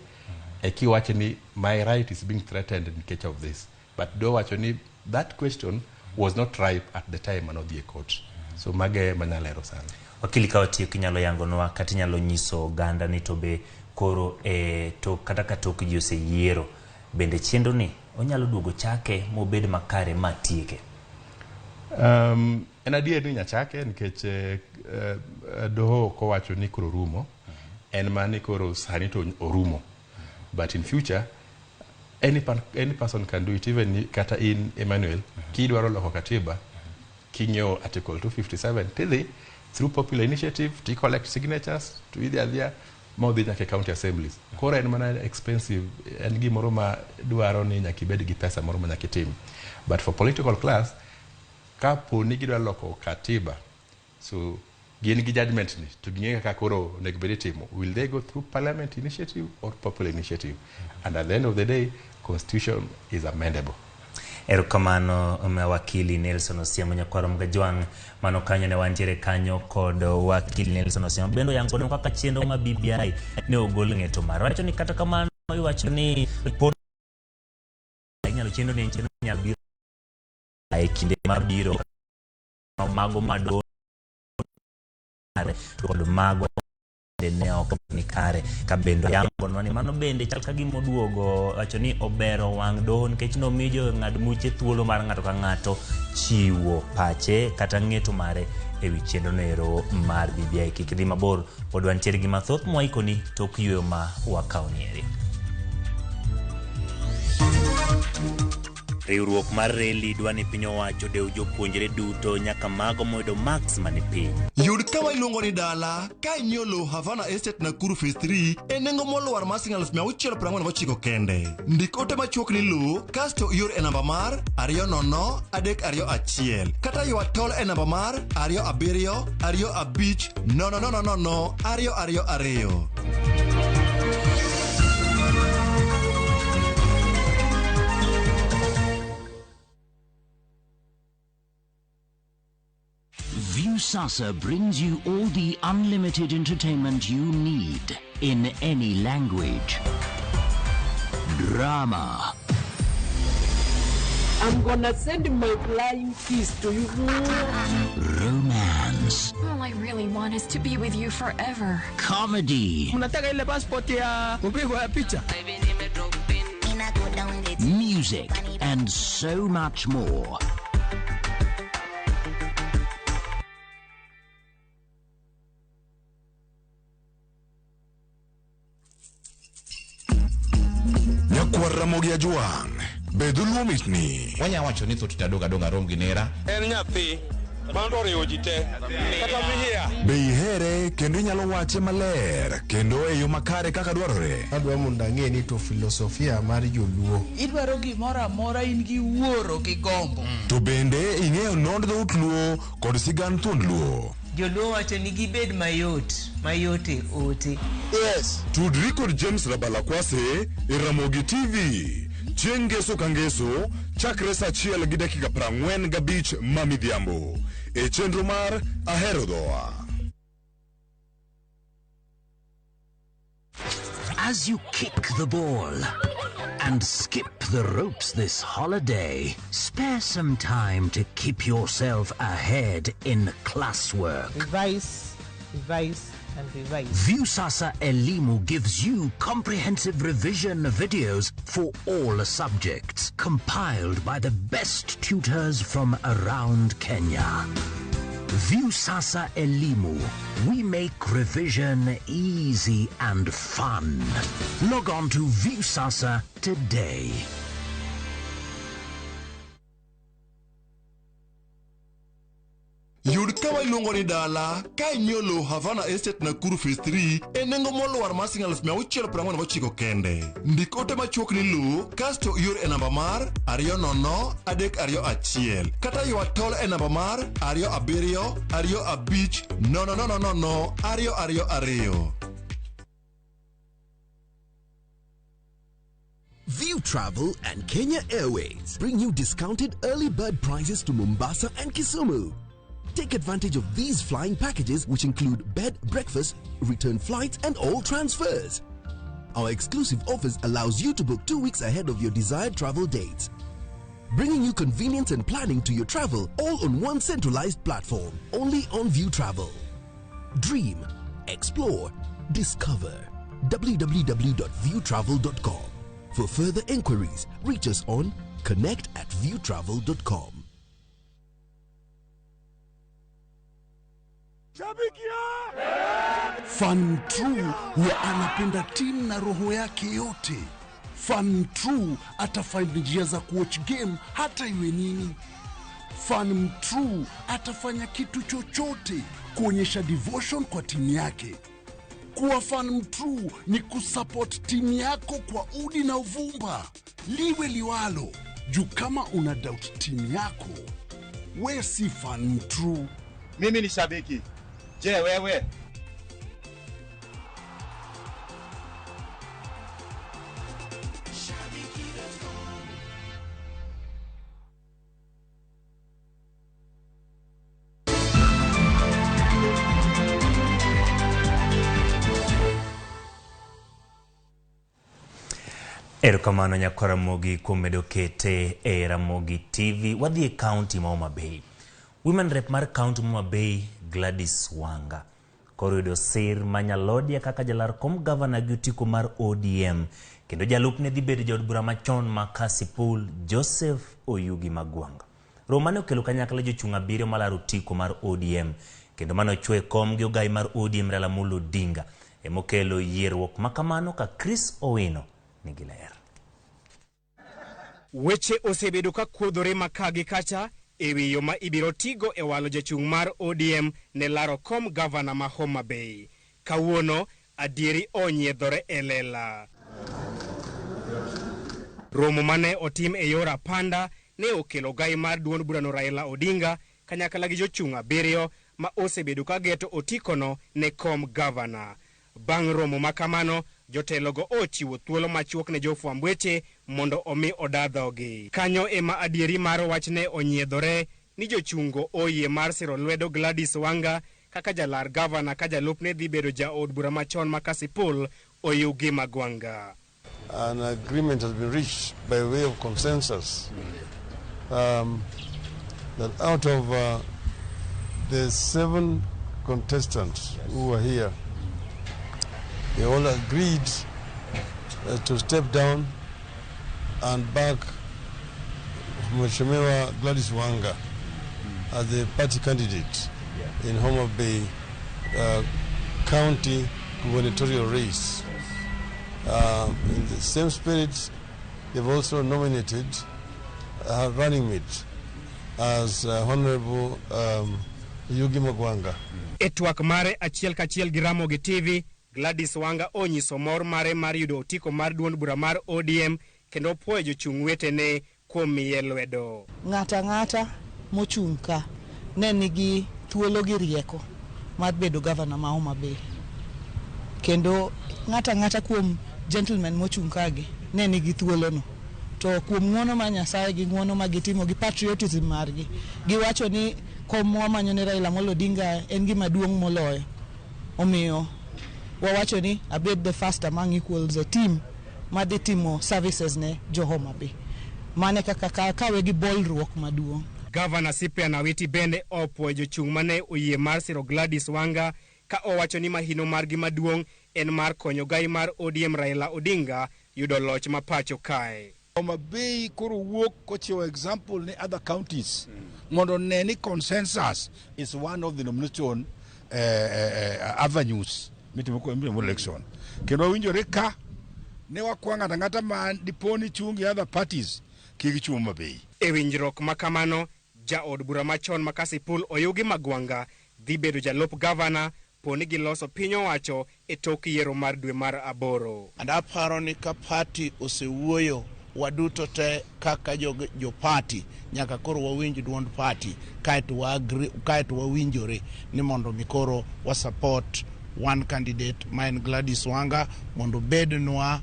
Kiwacho ni my right is being threatened nikech of this. But do wacho ni that question was not ripe at the time mano dhi e court. So mage manyalero sana. wakili ka otiyo kinyalo yangonwa kata inyalo nyiso oganda ni to be koro to kata ka tok ji oseyiero bende chenro ni onyalo duogo chake mobed makare matieke? En adier ni nyachake nikech doho kowacho ni koro rumo, en mani koro sani to orumo. But in future, any person can do it, even kata in Emmanuel, kidwaro loko katiba, kinyo article 257, tidhi through popular initiative, to collect signatures, to either there, modhi nyake county assemblies. Kora en mana expensive, en gimoro ma dwaro ni nyaki bed gi pesa moro ma nyaki tim. But for political class, kapo ni gidwa loko katiba, so gin gi judgment ni to ginge kaka koro nek bedi timo, will they go through parliament initiative or popular initiative? And at the end of the day, constitution is amendable. Erokamano wakili Nelson Osiemo nyakwaro mgajwang' mano kanyo ne wantiere kanyo kod wakili Nelson Osiemo bendo yango ne kaka chenro ma BBI ne ogol ng'eto maro. Wacho ni kata kamano iwacho ni pod inyalo chenro ni chenro nyalo biro ai kinde mabiro mago madongo kod mago ne ok ni kare ka bendo yango ni mano bende chal ka gimo duogo wacho ni obero wang' doho nikech nomiyo ng'ad muche thuolo mar ng'ato ka ng'ato chiwo pache kata ng'eto mare ewi chenro nero mar BBI. Kik dhi mabor, pod wantiere gi mathoth mwaikoni tok yweyo ma wakaonieri. Riwruok mar reli dwani piny owacho dew jopuonjre duto nyaka mago moyudo max mani piny. Yud kama iluongo ni dala ka inyiewo lowo Havana Estate Nakuru Phase 3 e nengo moluar mar siling 649 kende. Ndik ote machuok ni lowo kasto ior e namba mar 200-321 kata ywa tol e namba mar 27-25-000-222. Viusasa brings you all the unlimited entertainment you need in any language. Drama. I'm gonna send my flying kiss to you. Romance. All I really want is to be with you forever. Comedy. Mnataka ile passport ya upigwa ya picha. Music and so much more. Ramogi ajuang bedu luomitni wanya wacho ni thot tadoga doga rom ginera en nyathi mando riwo jite kata mihia be ihere kendo inyalo wache maler kendo e yo makare kaka dwarore. Adwa mondo ang'e ni to filosofia mar joluo idwaro gimoro amora in gi wuoro gi gombo to bende ing'eyo nond dhout luo kod sigand thuond luo. Joluo wacho ni gibed mayot e ote. Yes. Tudri kod James Rabalakwase e Ramogi TV. Chieng' ngeso ka ngeso chakre saa 1:45 mamidhiambo e chenro mar Ahero Dhoa. As you kick the ball and skip the ropes this holiday, spare some time to keep yourself ahead in classwork. Revise, and revise. Viusasa Elimu gives you comprehensive revision videos for all subjects, compiled by the best tutors from around Kenya. Viusasa Elimu. We make revision easy and fun. Log on to Viusasa today. Yud kama iluongo ni dala ka inyiewo lowo Havana Estate Nakuru Phase 3 e nengo moluar mar siling 649 kende. Ndik ote machuok ni lowo kasto ior e namba mar 200-321 kata ywa tol e namba mar 27-25-000-222. View Travel and Kenya Airways bring you discounted early bird prices to Mombasa and Kisumu. Take advantage of these flying packages, which include bed, breakfast, return flights, and all transfers. Our exclusive offers allows you to book 2 weeks ahead of your desired travel dates, bringing you convenience and planning to your travel all on one centralized platform, only on View Travel. Dream, explore, discover. www.viewtravel.com. For further inquiries, reach us on connect@viewtravel.com. Fan True huwa anapenda timu na roho yake yote. Fan True atafind njia za kuwatch game hata iwe nini. Fan True atafanya kitu chochote kuonyesha devotion kwa timu yake. Kuwa fan True ni kusupport timu yako kwa udi na uvumba. Liwe liwalo, juu kama una doubt timu yako, we si fan True. Mimi ni shabiki. Je, wewe? Erokamano nyakora Ramogi kuom medo kete e Ramogi TV. Wadhi e county ma Homa Bay. Women rep mar county ma Homa Bay Gladys Wanga koro yudo sir manyalodia kaka jalar kom governor gi otiko mar ODM kendo jalupne dhi bedo jaod bura machon ma Kasipul Joseph Oyugi Magwanga. Romo mane okelo kanyakla jochung' 7 malaro otiko mar ODM kendo mano chwe kom gi ogai mar ODM Raila Amolo Odinga emokelo yierruok makamano ka Chris Owino nigi ler. Weche osebedo ka kuodhore makagi kacha ewi yo ma ibiro tigo e walo jachung' mar ODM ne laro kom governor ma Homa Bay. Kawuono adieri onyiedhore e lela. Romo mane otim e yor apanda ne okelo gai mar duond burano Raila Odinga kanyakla gi jochung' 7 ma osebedo ka geto otikono ne kom governor. Bang' romo makamano, jotelogo ochiwo thuolo machuok ne jofwamb weche mondo omi odadhogi. Kanyo ema adieri mar wachne onyiedhore ni jochungo oyie mar siro lwedo Gladys Wanga kaka jalar governor ka jalupne dhi bedo jaod bura machon ma Kasipul Oyugi Magwanga. An agreement has been reached by way of consensus that out of the 7 contestants who were here, they all agreed to step down and back Mheshimiwa Gladys Wanga as the party candidate in Homa Bay County gubernatorial race. In the same spirit, they've also nominated her running mate as Honorable Oyugi Magwanga. Etwak mare achiel kachiel gi Ramogi TV, Gladys Wanga onyiso mor mare mar yudo otiko mar duond bura mar ODM kendo puoyo jochung' wetene kuom miye lwedo. Ng'ata mochung' ka ne nigi thuolo gi rieko mar bedo governor ma Homa Bay. Kendo ng'ata kuom gentlemen mochung' kagi ne nigi thuolo no. To kuom ng'wono ma Nyasaye gi ng'wono ma gitimo gi patriotism margi, giwacho ni kom wamanyo ne Raila Amolo Odinga en gima duong' moloyo. Omiyo wawacho ni abed the first among equals a team madhi timo services ne jo Homa Bay. Mane kaka kawe gi bolruok maduong'. Governor Cyprian Awiti bende opuoyo jochung' mane oyie mar siro Gladys Wanga ka owacho ni mahino margi maduong' en mar konyo gai mar ODM Raila Odinga yudo loch ma pacho kae. Homa Bay koro wuok kochiwo example ne other counties mondo ne ni consensus is one of the nomination avenues mitimo election. Kendo winjore ka ne wakwanga ngata man diponi chungi other parties kigi chuma Bay. E winjruok makamano, jaod bura machon ma Kasipul Oyugi Magwanga dhi bedo jalup governor poni giloso piny owacho e tok yiero mar dwe mar 8. And aparo ni ka party osewuoyo waduto te kaka jo party nyaka koro wawinj duond party kaeto wawinjore ni mondo mikoro wa support one candidate main Gladys Wanga mondo bednwa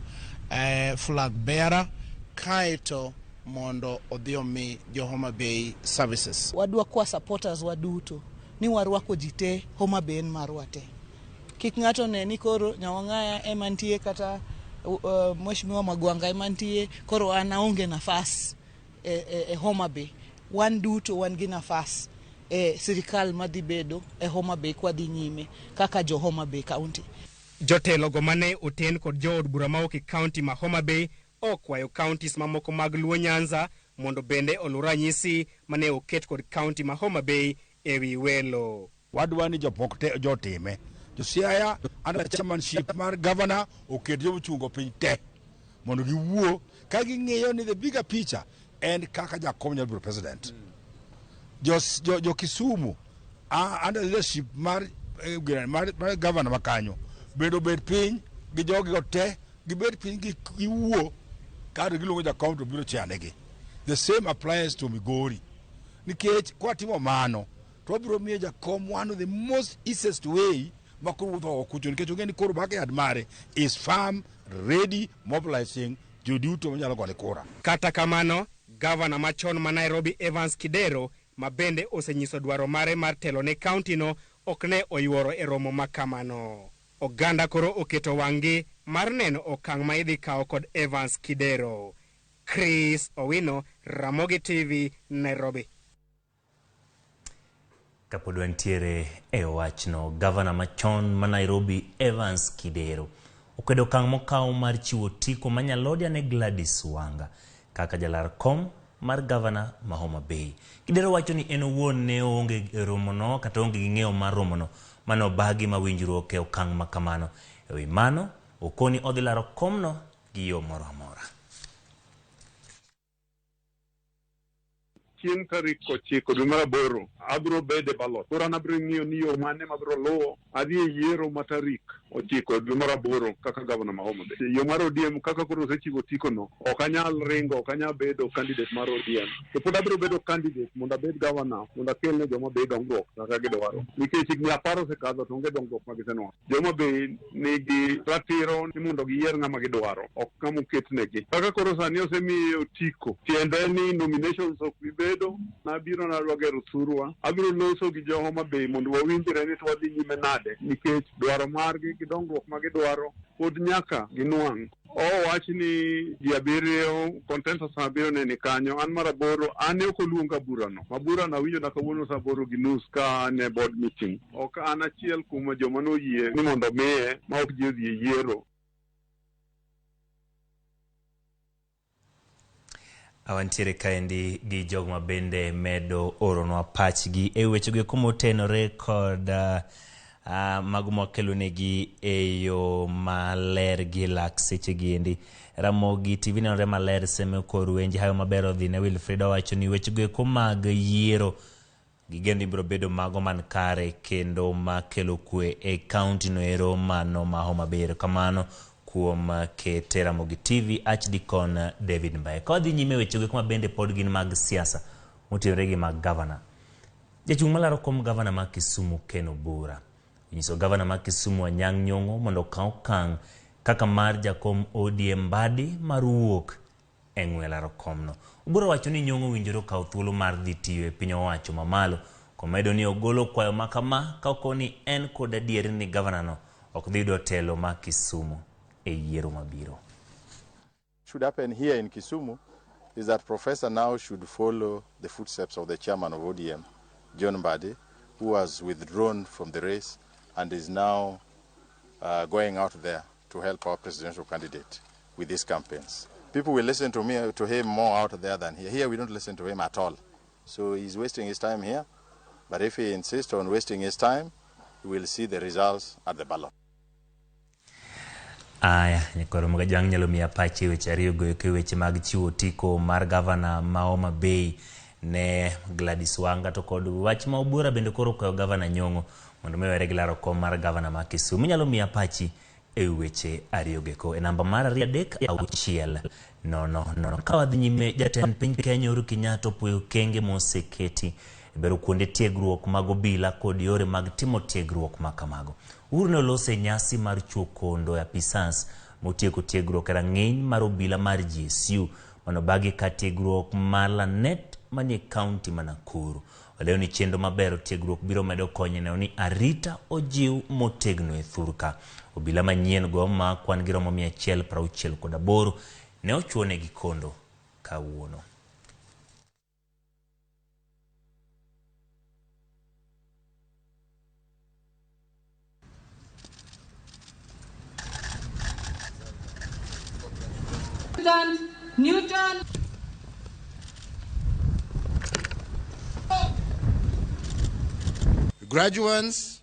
flag bearer kaeto mondo odhi omi jo Homa Bay services. Wadwa kwa supporters waduto ni warwako jite Homa Bay marwa te. Kik ng'ato ne ni koro Nyawang'aya emantie kata Mheshimiwa Magwanga emantie koro ana onge nafas e Homa Bay. Wan duto wan gi nafas sirikal madhi bedo Homa Bay kwa dhi nyime kaka jo Homa Bay County. Jotelo go mane oten kod jood bura maoki county ma Homa Bay okwayo counties mamoko mag Luo Nyanza mondo bende olu ranyisi mane oket kod county ma Homa Bay ewi welo. Wadwani jopok te jotime. Josiaya under chairmanship mar governor oket jochungo piny te mondo giwuo ka ging'eyo ni the bigger picture and kaka jakom nyalo bedo president. Jo Kisumu under leadership mar governor makanyo bedo bet piny gi jogi te gibet piny giwuo ka giluongo jakom to biro chanegi. The same applies to Migori. Nikech kwa timo mano to biro miyo jakom one of the most easiest way makuru kucho nikech ngeni koro backyard mare is firm, ready, mobilizing joduto manyalo gone kura. Kata kamano, governor machon ma Nairobi Evans Kidero mabende osenyiso dwaro mare mar telo ne county no okne oyuoro e romo makamano. Oganda koro oketo wangi mar neno okang' ma idhi kawo kod Evans Kidero. Chris Owino, Ramogi TV, Nairobi. Kapod wantiere e wachno, gavana machon ma Nairobi Evans Kidero okwedo okang' mokaw mar chiwo tiko manyalodia ne Gladys Wanga kaka jalar kom mar gavana ma Homa Bay. Kidero wacho ni en owuon ne onge romono kata onge ng'eyo mar romono mano bagi mawinjruok e okang' makamano. Ewi mano okoni odhi laro komno gi yo moro amora. Chieng' tarik 9 dwe mar 8 abiro bede balot. Koro an abiro ng'iyo ni yo mane mabiro luwo adhi e yiero ma tarik 9 dwe mar 8 kaka gavana ma Homa Bay. Yo mar ODM kaka koro osechiwo tikono, ok anyal ringo, ok anyal bedo candidate mar ODM. To pod abiro bedo candidate mondo abed gavana, mondo akel ne Homa Bay dongruok kaka gidwaro. Nikech higni 10 osekadho to onge dongruok ma gisenwang'o. Homa Bay nigi ratiro ni mondo giyier ng'ama gidwaro, ok ng'ama oketnegi. Kaka koro sani osemiyo tiko, tiende ni nominations ok bi bedo, nabiro nadwa gero thurwa. Abiro loso gi jo Homa Bay mondo wawinjre ni to wadhi nyime nade, nikech dwaro margi gi dongruok ma gidwaro pod nyaka ginwang'. Wach ni ji 7 consensus 7 ne ni kanyo, an mar 8 an ok oluonga burano. Maburano awinjo na kawuono saa 8:30 ka ne board meeting. Ok an achiel kuom joma noyie ni mondo miye ma ok ji odhi e yiero. Awantiere kaendi gi jogma bende medo oronwa pachgi e wechego kumotenore kod mago mwakelonegi e yo maler gi lak sechegi endi. Ramogi TV nenore maler seme kor wenji hayo maber odhine. Wilfrida wacho ni wechego mag yiero gigendi biro bedo mago man kare kendo makelo kwe e county no ero mano ma Homa Bay. Kamano kuom kete Ramogi TV Archdeacon David Mbaye. Kodhi nyime wechego kuma bende pod gin mag siasa motenore gi mag governor. Jachung' malaro kom governor ma Kisumu Ken Obura nyiso governor ma Kisumu Anyang' Nyong'o mondo kaw okang' kaka mar jakom ODM Mbadi mar wuok e ng'we laro komno. Obura wacho ni Nyong'o winjore kaw thuolo mar dhi tiyo e piny owacho mamalo, komedo ni ogolo kwayo makama ka okoni en kod adier ni governor no ok dhi yudo telo ma Kisumu e yiero mabiro. Should happen here in Kisumu is that Professor now should follow the footsteps of the chairman of ODM, John Mbadi, who has withdrawn from the race and is now going out there to help our presidential candidate with these campaigns. People will listen to him more out there than here. Here we don't listen to him at all. So he's wasting his time here. But if he insists on wasting his time, we will see the results at the ballot. Aya, nyakoro mga jang nyalo miya pache weche ariyo goyo ke weche mag chiwo tiko mar gavana ma Homa Bay ne Gladys Wanga to kod wach ma Obura bende koro kwayo gavana Nyong'o mondo mewere gi laro kom mar gavana ma Kisumu. Nyalo miya pachi e weche ariyo geko e namba mar 3-6-0-0. Ka wadhi nyime, jatend piny Kenya Uhuru Kenyatta opwoyo kenge moseketi bero kuonde tiegruok mag obila kod yore mag timo tiegruok makamago. Uhuru ne olose nyasi mar chuo kondo ya apisas motieko tiegruok e rang'iny mar obila mar GSU mano bagi ka tiegruok mar Lanet manie kaunti ma Nakuru. Oleo ni chendo maber tiegruok biro medo konyo neno ni arita ojiw motegno e thurka. Obila manyien go ma kwan gi romo 168 ne ochuone gi kondo kawuono. 3 Newton. Graduates,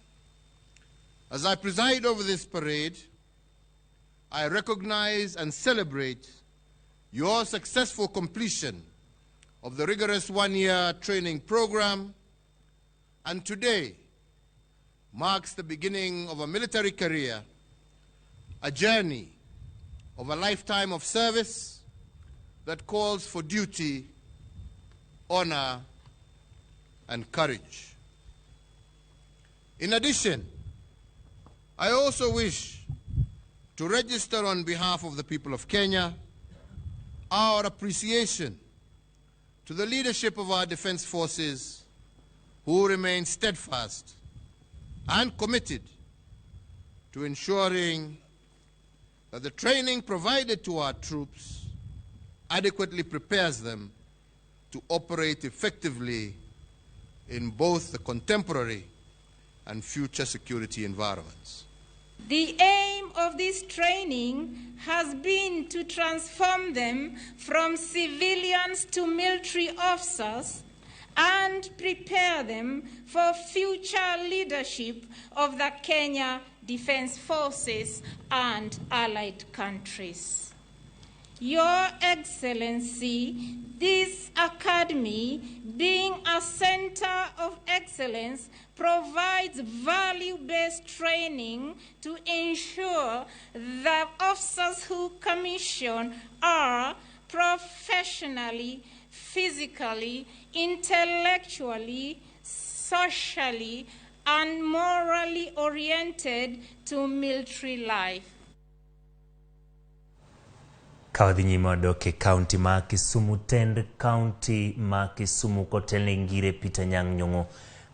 as I preside over this parade, I recognize and celebrate your successful completion of the rigorous one-year training program, and today marks the beginning of a military career, a journey of a lifetime of service that calls for duty, honor, and courage. In addition, I also wish to register on behalf of the people of Kenya our appreciation to the leadership of our defense forces, who remain steadfast and committed to ensuring that the training provided to our troops adequately prepares them to operate effectively in both the contemporary and future security environments. The aim of this training has been to transform them from civilians to military officers and prepare them for future leadership of the Kenya Defense Forces and allied countries. Your Excellency, this academy, being a center of excellence, provides value-based training to ensure that officers who commission are professionally, physically, intellectually, socially, and morally oriented to military life. Kawadhi nyima doke county ma Kisumu, tend county ma Kisumu kotelne ngire Peter Nyang' Nyong'o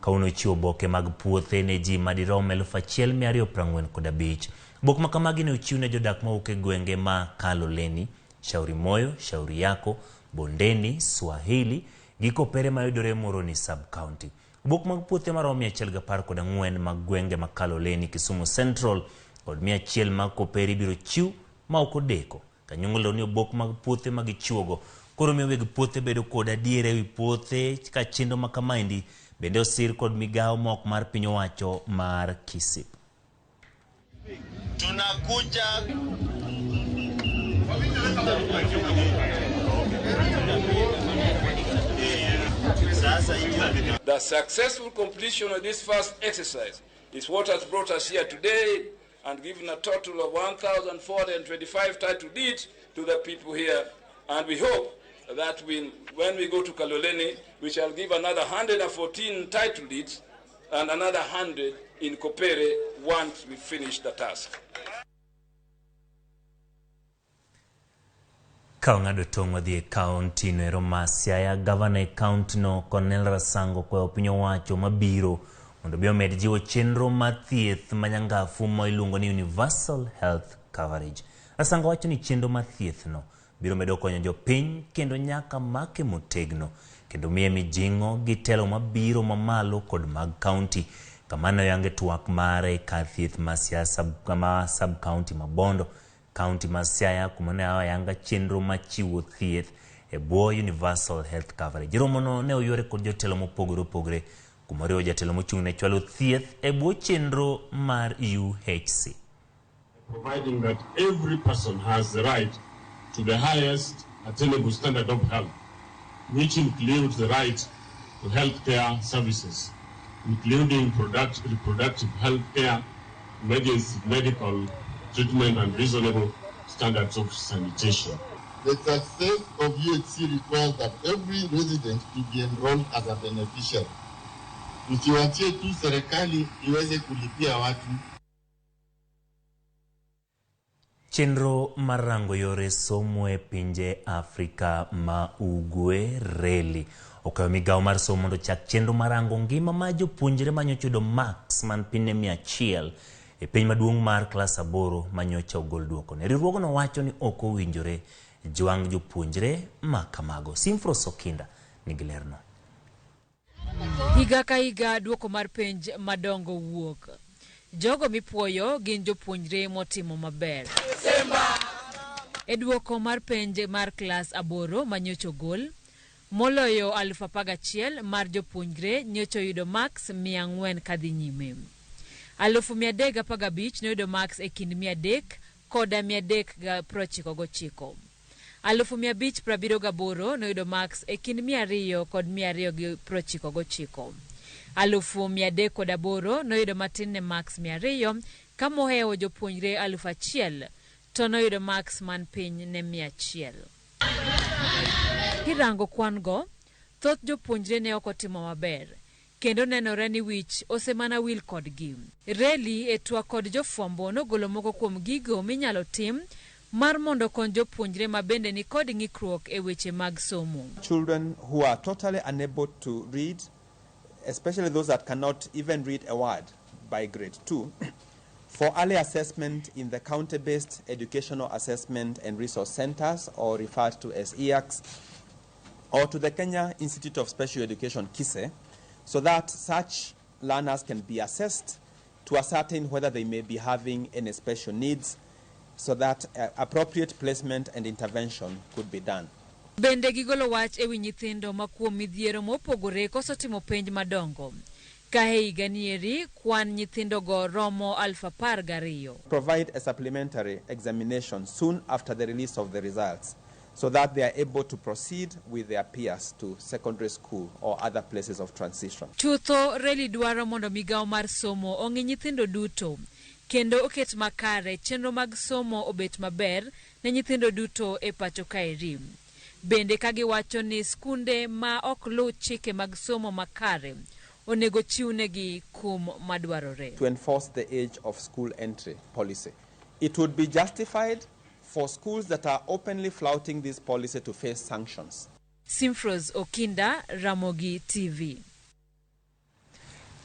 kauno chiwo boke mag puothe ne ji madirom 1245. Bok makamagi ne ochiw ne jodak mawuok e gwenge ma Kaloleni, Shauri Moyo, Shauri Yako, Bondeni, Swahili gi Kopere mayudore Moroni sub county. Bok mag puothe marom 114 mag gwenge ma Kaloleni, Kisumu Central kod 100 mag Kopere biro chiw ma ok odeko. Kanyongolo ni obok mag puothe mag ichuogo koro miyo weg puothe bedo kod adier ewi puothe ka chendo makamaendi bende osir kod migao mok mar piny owacho mar Kisip. Tunakuja the successful completion of this first exercise is what has brought us here today and given a total of 1,425 title deeds to the people here. And we hope that when we go to Kaloleni, we shall give another 114 title deeds and another 100 in Kopere once we finish the task. Kaungado tongwa dhie county no Eroma Siaya, governor e county no Cornel Rasango kwa opinyo wacho mabiro mondo bi omed jiwo chenro mar thieth manyangafu ma iluongo ni universal health coverage. Rasango wacho ni chenro mar thieth no biro medo konyo jopiny kendo nyaka make motegno kendo miye mijing'o gi telo mabiro mamalo kod mag county kamano yange twak mare ka thieth ma siasa kama sub county Mabondo county ma Siaya kumane awa yanga chenro machiwo thieth e bwo universal health coverage. Romono ne oyore kod jotelo mopogore opogore kumoriwo jatelo mochung' ne chwalo thieth e bwo chenro mar UHC. Providing that every person has the right to the highest attainable standard of health, which includes the right to health care services, including reproductive health care, emergency medical treatment, and reasonable standards of sanitation. The success of UHC requires that every resident to be enrolled as a beneficiary. Tusiwachie tu serikali iweze kulipia watu. Chenro marango yore somo e pinje Afrika ma ugwe reli okayo migao mar somo mondo chak chenro marango ngima ma jopuonjre manyocha yudo max man piny 100 e piny maduong' mar klas 8 manyocha ogol duoko ne. Riwruogno wacho ni ok owinjore jwang' jopuonjre ma kamago. Simfro Sokinda nigi lerno. Higa ka higa duoko mar penj madongo wuok. Jogo mipuoyo gin jopuonjre motimo maber. E duoko mar penj mar klas 8 manyocho gol, moloyo 11,000 mar jopuonjre nyocho yudo max 400 kadhi nyime. 315 noyudo max e kind 300 koda 399. 578 noyudo max e kind 200 kod 299. 308 noyudo matin ne max 200 ka mohewo jopuonjre 1,000 to noyudo max man piny ne 100. Kirango kwan go, thoth jopuonjre ne okotimo maber, kendo nenore ni wich osemana wil kodgi. Reli e twak kod jofwambo nogolo moko kuom gigo minyalo tim mar mondo kon jopuonjre ma bende ni kod ng'ikruok e weche mag somo. Children who are totally unable to read, especially those that cannot even read a word by grade 2, for early assessment in the county-based educational assessment and resource centers, or referred to as EACS, or to the Kenya Institute of Special Education, KISE, so that such learners can be assessed to ascertain whether they may be having any special needs, so that appropriate placement and intervention could be done. Bende gigolo wach ewi nyithindo ma kuom midhiero mopogore kosotimo penj madongo. Ka higa nieri kwan nyithindo go romo 12,000. Provide a supplementary examination soon after the release of the results, so that they are able to proceed with their peers to secondary school or other places of transition. Chutho reli dwaro mondo migao mar somo ong'i nyithindo duto, kendo oket makare chenro mag somo obet maber ne nyithindo duto e pacho kaeri. Bende kagiwacho ni skunde ma ok luw chike mag somo makare onego chiwnegi kum madwarore. To enforce the age of school entry policy. It would be justified for schools that are openly flouting this policy to face sanctions. Simfros Okinda, Ramogi TV.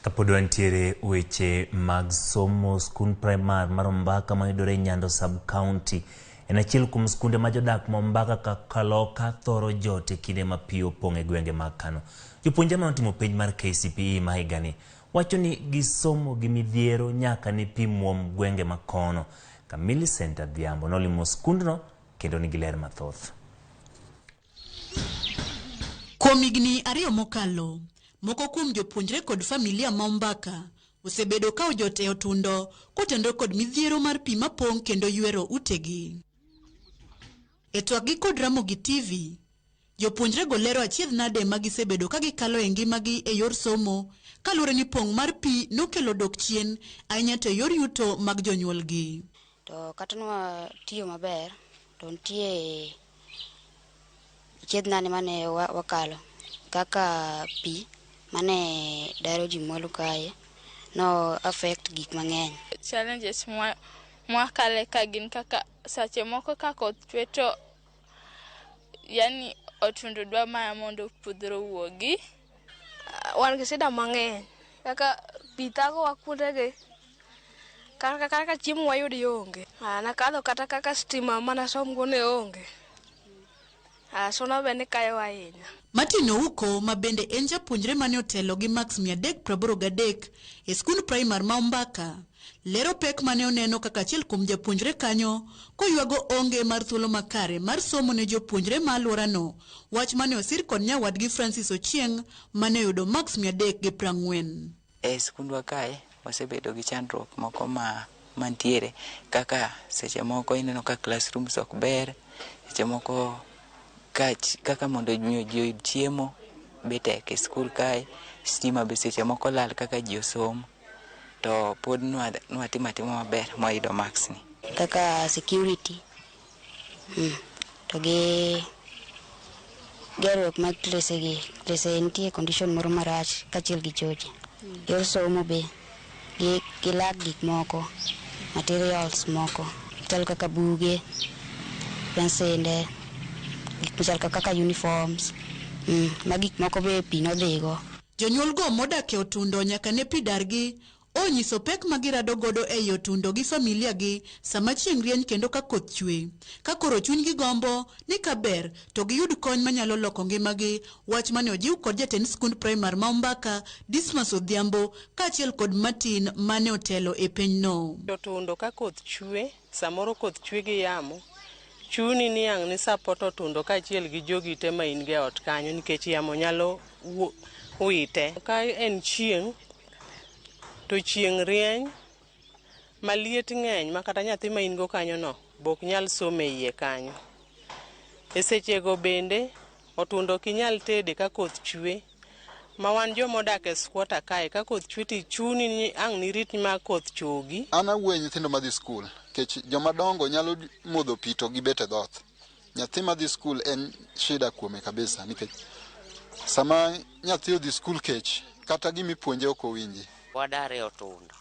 Kapod wantiere weche mag somo, skund primar mar Mbaka mayudore Nyando sub-county en achiel kuom skunde ma jodak Mbaka Kaloka thoro jote kinde ma pi opong' e gwenge mag Kano. Jopuonjre manotimo penj mar KCPE ma higani wacho ni gisomo gi midhiero nyaka ni pi muom gwenge ma kono. Kamili Center Dhiambo nolimo skundno kendo nigi ler mathoth. Kuom higni 2 mokalo, moko kuom jopuonjre kod familia ma Mbaka osebedo ka ojot e otundo kotendo kod midhiero mar pi mapong' kendo ywero utegi. E twakgi kod Ramogi TV, jopuonjre go lero achiedh nade magisebedo ka gikalo e ngimagi e yor somo kaluwore ni pong' mar pi nokelo dok chien ahinya to yor yuto mag jonyuolgi. To kata nwa tiyo maber to nitie achiedh nade mane wakalo kaka pi mane daro ji mwalo kae no affect gik mang'eny. Challenges mwakale ka gin kaka sache moko ka koth chwe to yani otundo dwa maya mondo pudhro wuogi. Wan gi sida mang'eny kaka pi thago wa kuondegi kaka chiemo wayudi onge. Nakadho kata kaka stima mana somgo ne onge. Sona bende kayo ahinya. Martin Ouko ma bende en japuonjre mane otelo gi max 383 e skund primar ma Mbaka lero pek mane oneno kaka achiel kuom japuonjre kanyo koywago onge mar thuolo makare mar somo ne jopuonjre ma alworano, wach mane osir kod nyawadgi Francis Ochieng mane oyudo max 340. E skundwa kae wasebedo gi chandruok moko mantiere kaka seche moko ineno ka classrooms ok ber, seche moko kaka mondo ji oyud chiemo betek e skul kae, stima be seche moko lal kaka ji osomo, to pod nwatimo maber moyudo max ni. Kaka security to gi gerruok mag klese nitie condition moro marach kachiel gi choche. Yor somo be gilak gik moko, materials moko chal kaka buge, pensende, gik machal kaka uniforms, magik moko be pi nodhigo. Jonyuol go modak e otundo nyaka ne pi dargi onyiso pek magirado godo e otundo gi familia gi sama chieng' rieny kendo ka koth chwe. Ka koro chunygi gombo ni kaber to giyud kony manyalo loko ngimagi, wach mane ojiw kod jatend skund primar ma Mbaka Dismas Odhiambo kaachiel kod Martin mane otelo e penyno. Otundo ka koth chwe, samoro koth chwe gi yamo, chuni ni ang' ni support Otundo kaachiel gi jogi te ma in ge ot kanyo nikech yamo nyalo wite. Ka en chieng' to chieng' rieny maliet ng'eny ma kata nyathi ma in go kanyo no bok nyal some iye kanyo. E sechego bende Otundo kinyal tede ka koth chwe ma wan jomodak e squatter kae ka koth chwe ti chuni ni ang' ni rit ma koth chogi. Ana wuoyo nyithindo madhi skul kech jomadongo nyalo modho pi to gibet e dhoth. Nyathi madhi skul en shida kuome kabisa nikech sama nyathi odhi skul kech kata gimipuonje ok owinji. Wadare Otundo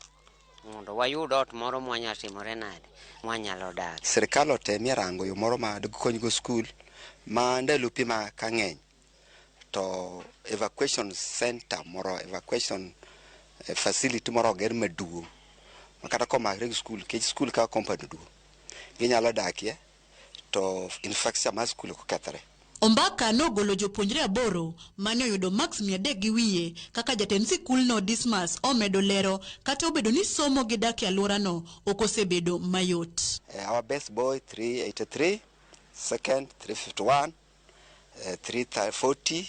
mondo wayud ot moro mwanya timore nade mwanyalo dak. Sirkal otemie rango yo moro ma konygo skul ma ndalo pi ma kang'eny to evacuation center moro evacuation facility moro ger maduong' makata komakre gi skul kech skul ka compound duong' ginyalo dakie to infrastructure mar skul ok okethre. Ombaka nogolo jopuonjre 8 mane oyudo max 300 gi wiye kaka jatend sikul no Dismas omedo lero kata obedo ni somo gi dak e alwora no ok osebedo mayot. Our best boy 383, second 351, 340.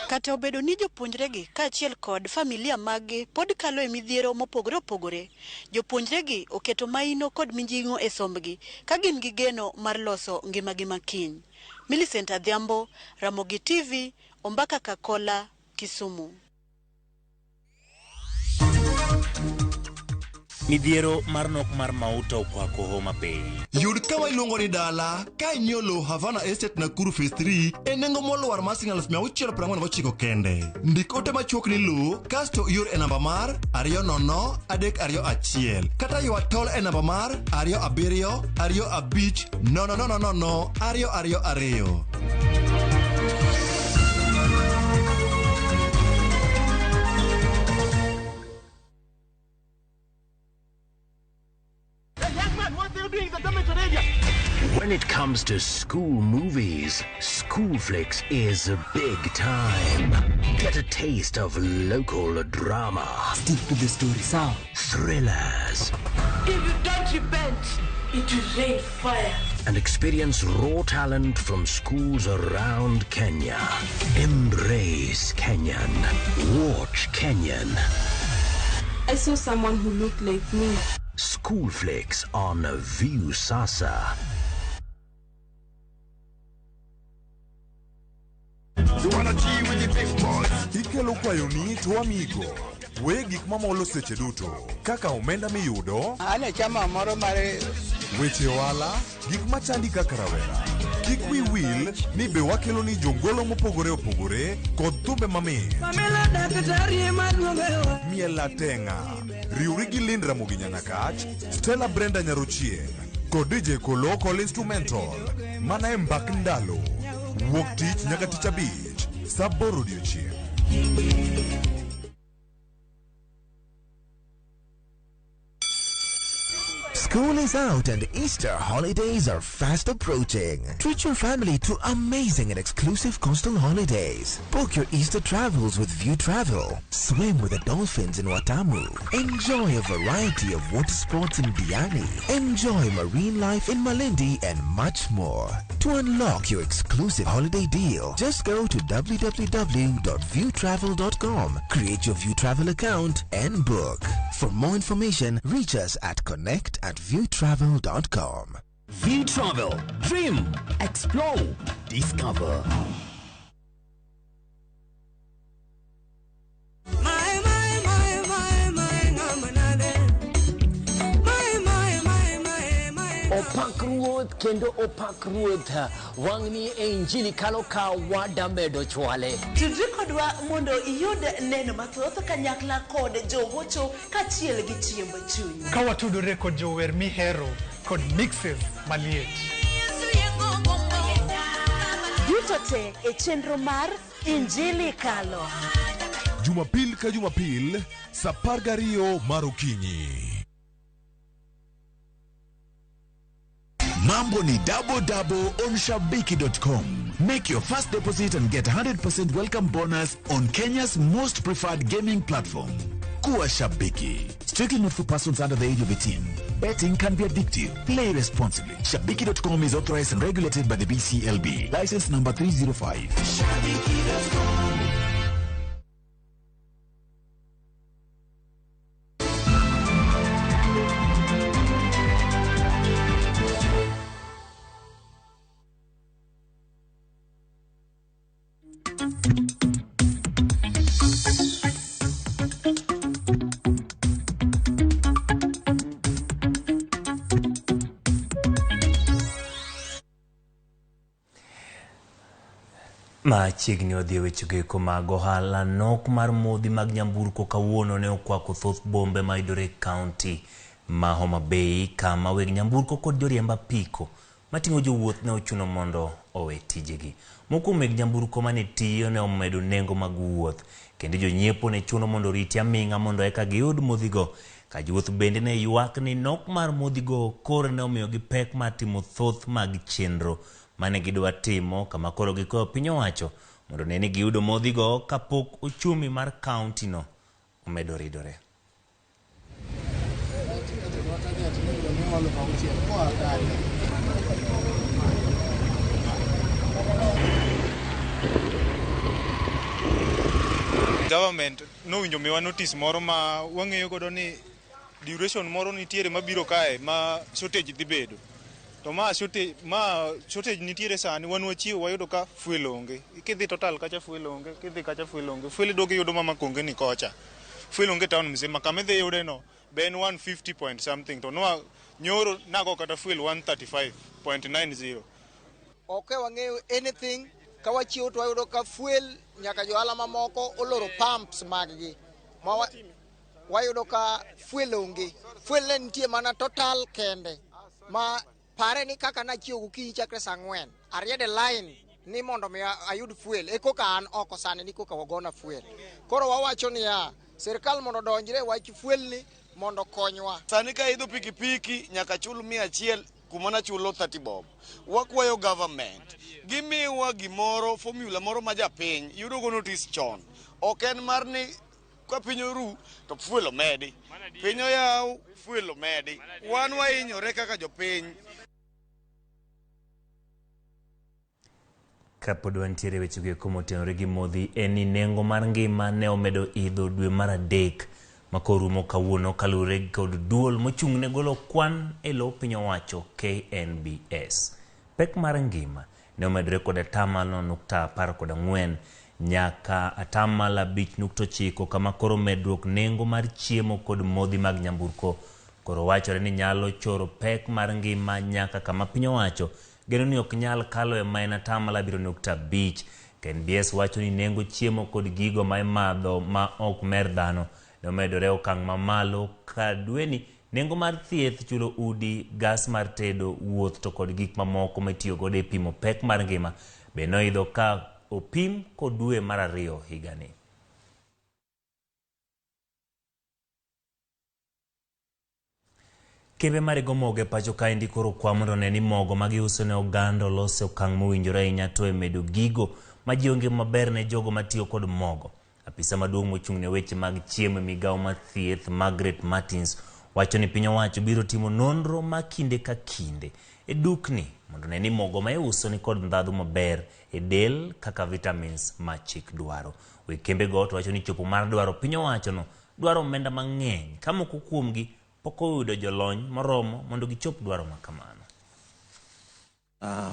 Kata obedo ni jopuonjregi kaachiel kod familia maggi pod kalo e midhiero mopogore opogore, jopuonjregi oketo maino kod minjing'o e sombgi ka gin gi geno mar loso ngimagi makiny. Millicent Adhiambo, Ramogi TV, Ombaka Kakola, Kisumu. Midhiero mar nok mar mauta okwako Homa Bay. Yud kawa iluongo ni dala ka inyiewo lo Havana Estate Nakuru Phase 3 e nengo moluar mar Sing$649 kende. Ndik ote machuok ni lo kasto ior e namba mar 200-321 kata ywa tol e namba mar 27-25-000-222. When it comes to school movies, School Flicks is big time. Get a taste of local drama. Stick to the story, sir. Thrillers. If you don't repent, it will rain fire. And experience raw talent from schools around Kenya. Embrace Kenyan. Watch Kenyan. I saw someone who looked like me. School Flicks on View Sasa. Ikelo kwayoni to amigo. We gik mamolo seche duto. Kaka omenda miyudo. Ane chama moro mare. Weche wala. Gik machandi kaka rawera. Kik wi wil ni be wakelo ni jongolo mopogore opogore kod thumbe mamit. Miela Tenga. Riuri gi Lind Ramogi Nyakach, Stella Brenda Nyarochieng, kod DJ Local Instrumental. Mana e mbak ndalo. Wuok tich nyaka tich abich. Saboro odiochieng'. School is out and Easter holidays are fast approaching. Treat your family to amazing and exclusive coastal holidays. Book your Easter travels with View Travel. Swim with the dolphins in Watamu. Enjoy a variety of water sports in Diani. Enjoy marine life in Malindi and much more. To unlock your exclusive holiday deal, just go to www.viewtravel.com. Create your View Travel account and book. For more information, reach us at connect@viewtravel.com. View Travel. Dream. Explore. Discover. Opak ruoth kendo opak ruoth wang'ni e injili kalo ka wadamedo chwale. Tudri kodwa mondo iyud neno mathoth kanyakla kod johocho kachiel gi chiemb chuny. Ka watudore kod jower mihero kod mixes maliet. Duto te e chenro mar Injili Kalo. Jumapil ka Jumapil, sa 12 mar okinyi. Mambo ni double on shabiki.com. Make your first deposit and get 100% welcome bonus on Kenya's most preferred gaming platform. Kuwa Shabiki. Strictly not for persons under the age of 18. Betting can be addictive. Play responsibly. Shabiki.com is authorized and regulated by the BCLB. License number 305. Shabiki.com. Machiegni odhi weche go mag ohala. Nok mar modhi mag nyamburko kawuono ne okwako thoth bombe ma yudore kaunti ma Homa Bay, kama weg nyamburko kod joriemb apiko mating'o jowuoth ne ochuno mondo owe tijegi. Moko meg nyamburko mane tiyo ne omedo nengo mag wuoth, kendo jonyiepo ne chuno mondo riti aming'a mondo eka giyud modhigo. Ka jowuoth bende ne ywak ni nok mar modhigo koro ne omiyogi pek mar timo thoth mag chenro mane gidwa timo, kama koro gikoyo piny owacho mondo ne ni giyudo modhigo kapok ochumi mar kaunti no omedo ridore. Government no winjo miwa notice moro ma wang'eyo godo ni duration moro nitiere mabiro kae ma shortage dhi bedo. To ma shortage nitiere sani, wan wachiwo wayudo ka fuel onge. Kidhi total kacha fuel onge, kidhi kacha fuel onge. Fuel dogi yudo mama konge ni kocha. Fuel onge town mzima, kama idhi yude no ben 150 point something, to no nyoro nago kata fuel 135.90. Okay, wang'eyo anything ka wachiwo to wayudo ka fuel nyaka johala mamoko oloro pumps maggi. Wayudo ka fuel onge. Fuel ne nitie mana total kende. Ma pare ni kaka nachiwo gokinyi chakre saa 4 ariede line ni mondo mi ayud fuel koka an oko sani ni koka wagona fuel. Koro wawacho ni serikal mondo donjre wach fuel ni mondo konywa. Sani ka idho pikipiki nyaka chul 100 kumana chulo 30 bob. Wakwayo government gimiwa gimoro formula moro ma japiny yudo go notice chon. Ok en mar ni ka piny oru to fuel omedi. Piny oyaw fuel omedi. Wan wahinyore kaka jopiny. Kapod wantiere weche go motenore gi modhi, en ni nengo mar ngima ne omedo idho dwe mar adek makorumo kawuono kalure kod duol mochung'ne golo kwan e lo piny owacho KNBS. Pek mar ngima ne omedore kod 10.14 nyaka 5.9, kama koro medruok nengo mar chiemo kod modhi mag nyamburko koro wachore ni nyalo choro pek mar ngima nyaka kama piny owacho geno ni ok nyal kalo e maen 7.5. KNBS wacho ni nengo chiemo kod gigo ma imadho ma ok mer dhano ne omedore okang' mamalo ka dweni nengo mar thieth, chulo udi, gas mar tedo, wuoth to kod gik mamoko mitiyo godo e pimo pek mar ngima be noidho ka opim kod dwe mar 2 higani. Kembe marigo mogo e pacho kae ndi koro kwa mondo ne ni mogo magiuso ne oganda olose okang' mowinjore ahinya to e medo gigo ma ji onge maber ne jogo matiyo kod mogo. Apisa maduong' mochung' ne weche mag chiemo e migawo mar thieth Margaret Martins wacho ni piny owacho biro timo nonro ma kinde ka kinde e dukni mondo ne ni mogo ma iuso ni kod ndhadhu maber e del kaka vitamins ma chik dwaro. Kembe go to wacho ni chopo mar dwaro piny owacho no dwaro omenda mang'eny, ka moko kuomgi pok oyudo jolony moromo mondo gichop dwaro makamano.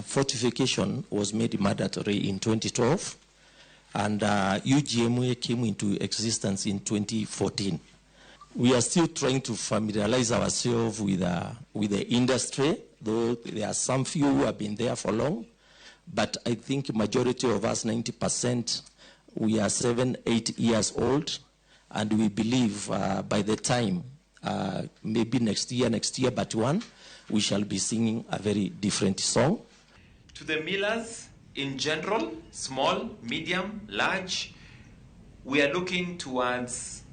Fortification was made mandatory in 2012 and UGMA came into existence in 2014. We are still trying to familiarize ourselves with the industry, though there are some few who have been there for long, but I think majority of us, 90%, we are 7-8 years old, and we believe by the time maybe next year but one, we shall be singing a very different song. To the millers in general, small, medium, large, we are looking towards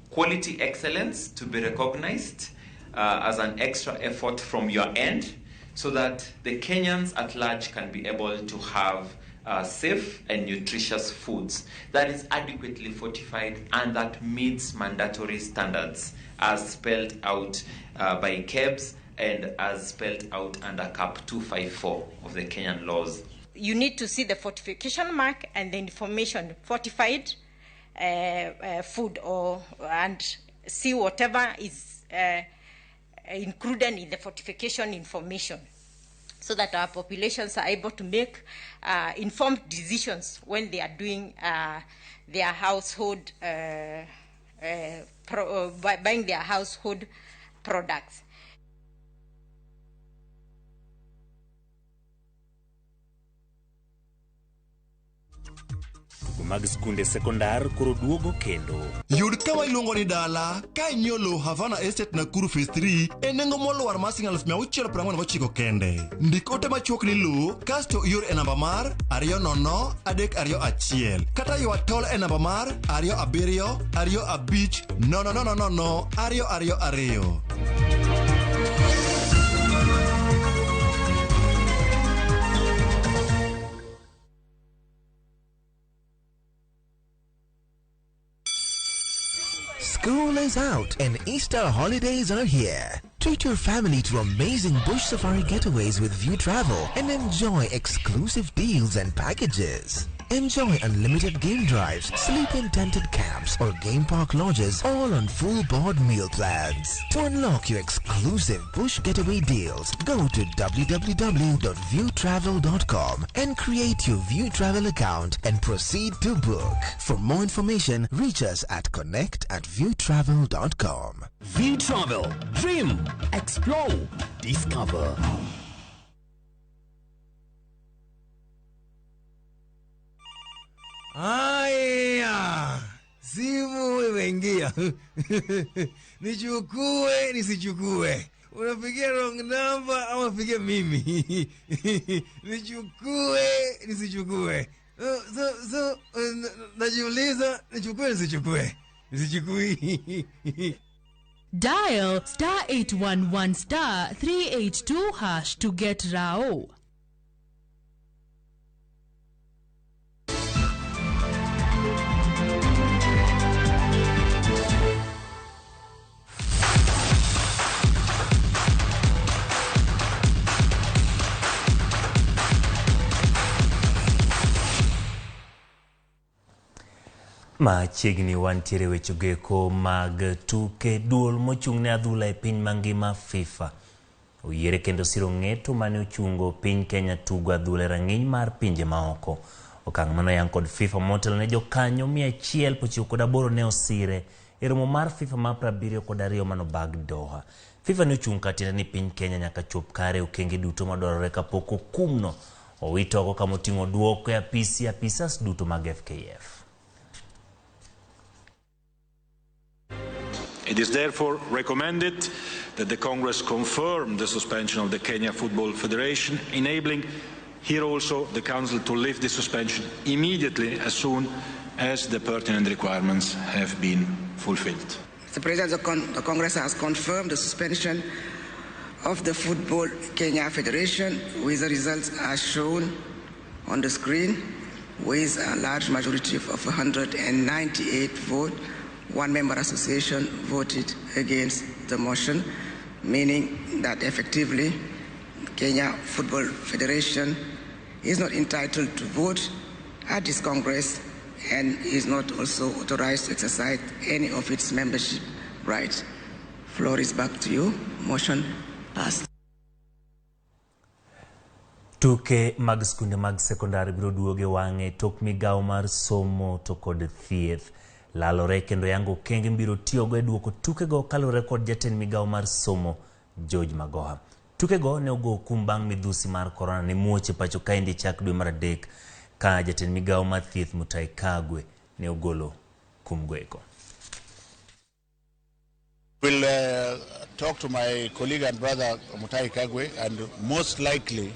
quality excellence to be recognized as an extra effort from your end, so that the Kenyans at large can be able to have safe and nutritious foods that is adequately fortified and that meets mandatory standards as spelled out by KEBS and as spelled out under Cap 254 of the Kenyan laws. You need to see the fortification mark and the information fortified food and see whatever is included in the fortification information, so that our populations are able to make informed decisions when they are doing their household, buying their household products. mag skunde sekondar koro duogo kendo. Yud kama iluongo ni dala ka inyiewo lowo Havana Estate Nakuru Phase 3 e nengo moluar mar Sh649 kende. Ndik ote machuok ni lowo kasto ior e namba mar 2003221 kata ywa tol e namba mar 27250022. School is out and Easter holidays are here. Treat your family to amazing bush safari getaways with View Travel and enjoy exclusive deals and packages. Enjoy unlimited game drives, sleep in tented camps or game park lodges, all on full board meal plans. To unlock your exclusive bush getaway deals, go to www.viewtravel.com and create your View Travel account and proceed to book. For more information, reach us at connect@viewtravel.com. View Travel. Dream. Explore. Discover. Aya, simu imeingia. Nichukue nisichukue? Unapigia wrong number au unapigia mimi? Nichukue nisichukue? Najiuliza, nichukue nisichukue? Nisichukui. Dial *811 *382# to get Rao. Machiegni wantiere weche geko mag tuke duol mochung'ne adhula e piny mangima FIFA. Oyiere kendo siro ng'eto mane ochungo piny Kenya tugo adhula e rang'iny mar pinje maoko. Okang' mano yang kod FIFA motelo ne jokanyo 198 ne osire e romo mar FIFA ma 72 mano bag Doha. FIFA ne ochung' katiende ni piny Kenya nyaka chop kare okenge duto madwarore kapok okumno owito oko kama oting'o duoko e apisas duto mag FKF. It is therefore recommended that the Congress confirm the suspension of the Kenya Football Federation, enabling here also the Council to lift the suspension immediately as soon as the pertinent requirements have been fulfilled. The President of the Congress has confirmed the suspension of the Football Kenya Federation, with the results as shown on the screen, with a large majority of 198 votes. One member association voted against the motion, meaning that effectively Kenya Football Federation is not entitled to vote at this Congress and is not also authorized to exercise any of its membership rights. Floor is back to you. Motion passed. Tuke mag skunde mag sekondari biro duoge wang'e tok migawo mar somo to kod thieth. Lalore kendo yango kenge mbiro tiyogo e duoko tukego kalore kod jatend migawo mar somo George Magoha. Tukego ne ogo kum bang' midhusi mar korona ne muoche pacho kaendi chak dwe mar adek ka jatend migawo mar thieth Mutahi Kagwe ne ogolo kum goeko. We'll talk to my colleague and brother Mutahi Kagwe, and most likely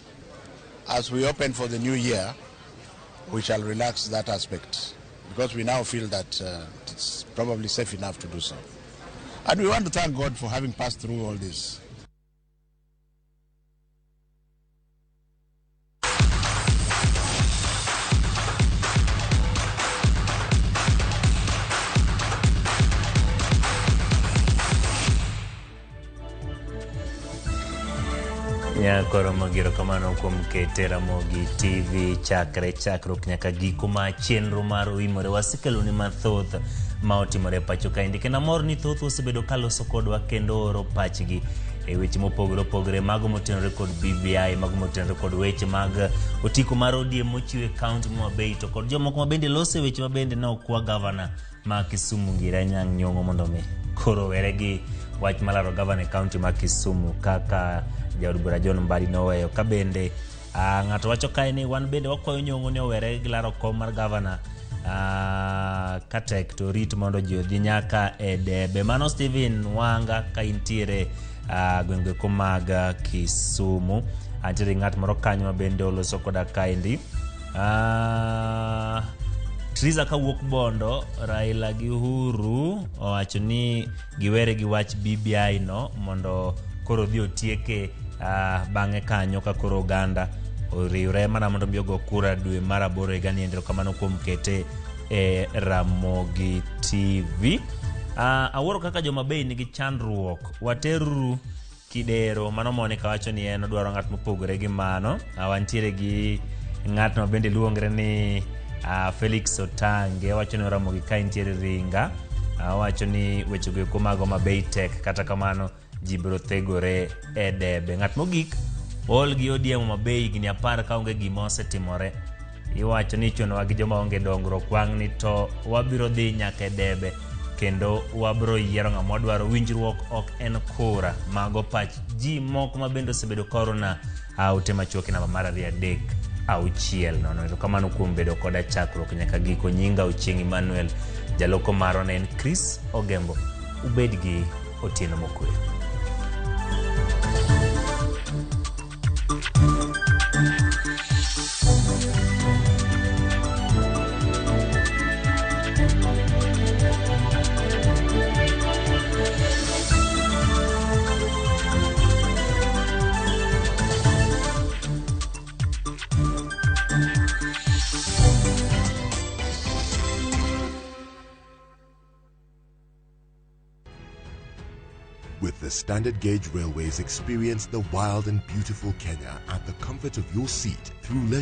as we open for the new year we shall relax that aspect, because we now feel that it's probably safe enough to do so. And we want to thank God for having passed through all this. Nyako Ramogi, erokamano kuom kete Ramogi TV chakruok nyaka giko ma chenro mar Oimore. Wasekeloni mathoth ma otimore pacho kaendi, kendo amor ni thoth osebedo kaloso kodwa kendo oro pachgi e weche mopogore opogore, mago motenore kod BBI, mago motenore kod weche mag otiko mar ODM mochiwe kaunti Mabei, to kod jomoko mabende lose weche mabende ne okwa gavana ma Kisumu Ngire Anyang' Nyong'o mondo mi koro were gi wach malaro gavana e kaunti ma Kisumu, kaka jaod bura John Mbadi noweyo. Ka bende ng'ato wacho kae ni wan bende wakwayo Nyong'o ni owere gi laro kom mar gavana katek to rit mondo ji odhi nyaka e debe. Mano Stephen Wanga ka intiere gwenge ko mag Kisumu. Antiere ng'at moro kanyo ma bende oloso koda kaendi. Triza kawuok Bondo, Raila gi Uhuru owacho ni giwere gi wach BBI no mondo koro dhi otieke bang'e kanyo ka koro oganda oriwre mana mondo miyo go kura dwe mar 8 higa ni. Erokamano kuom kete e Ramogi TV. Awuoro kaka joma bei nigi chandruok, wateru kidero. Mano Monica wacho ni en odwaro ng'at mopogore gi mano. Wantiere gi ng'at ma bende luongre ni Felix Otange, wacho ni Ramogi ka intiere Ringa. Wacho ni weche go mago ma bei tek, kata kamano ji biro thegore e debe. Ng'at mogik ol gi ODM ma bei gini 10 ka onge gima osetimore. Iwacho ni chunowa gi joma onge dongruok wang' ni to wabiro dhi nyaka e debe kendo wabiro yiero ng'ama wadwaro. Winjruok ok en kura. Mago pach ji moko ma bende osebedo korona ute machuoki namba mar 2-6 nono. Erokamano kuom bedo koda chakruok nyaka giko. Nyinga Ochieng Emmanuel, jaloko maro ne en Chris Ogembo. Ubed gi otieno mokwe. With the standard gauge railways, experience the wild and beautiful Kenya at the comfort of your seat through leisure.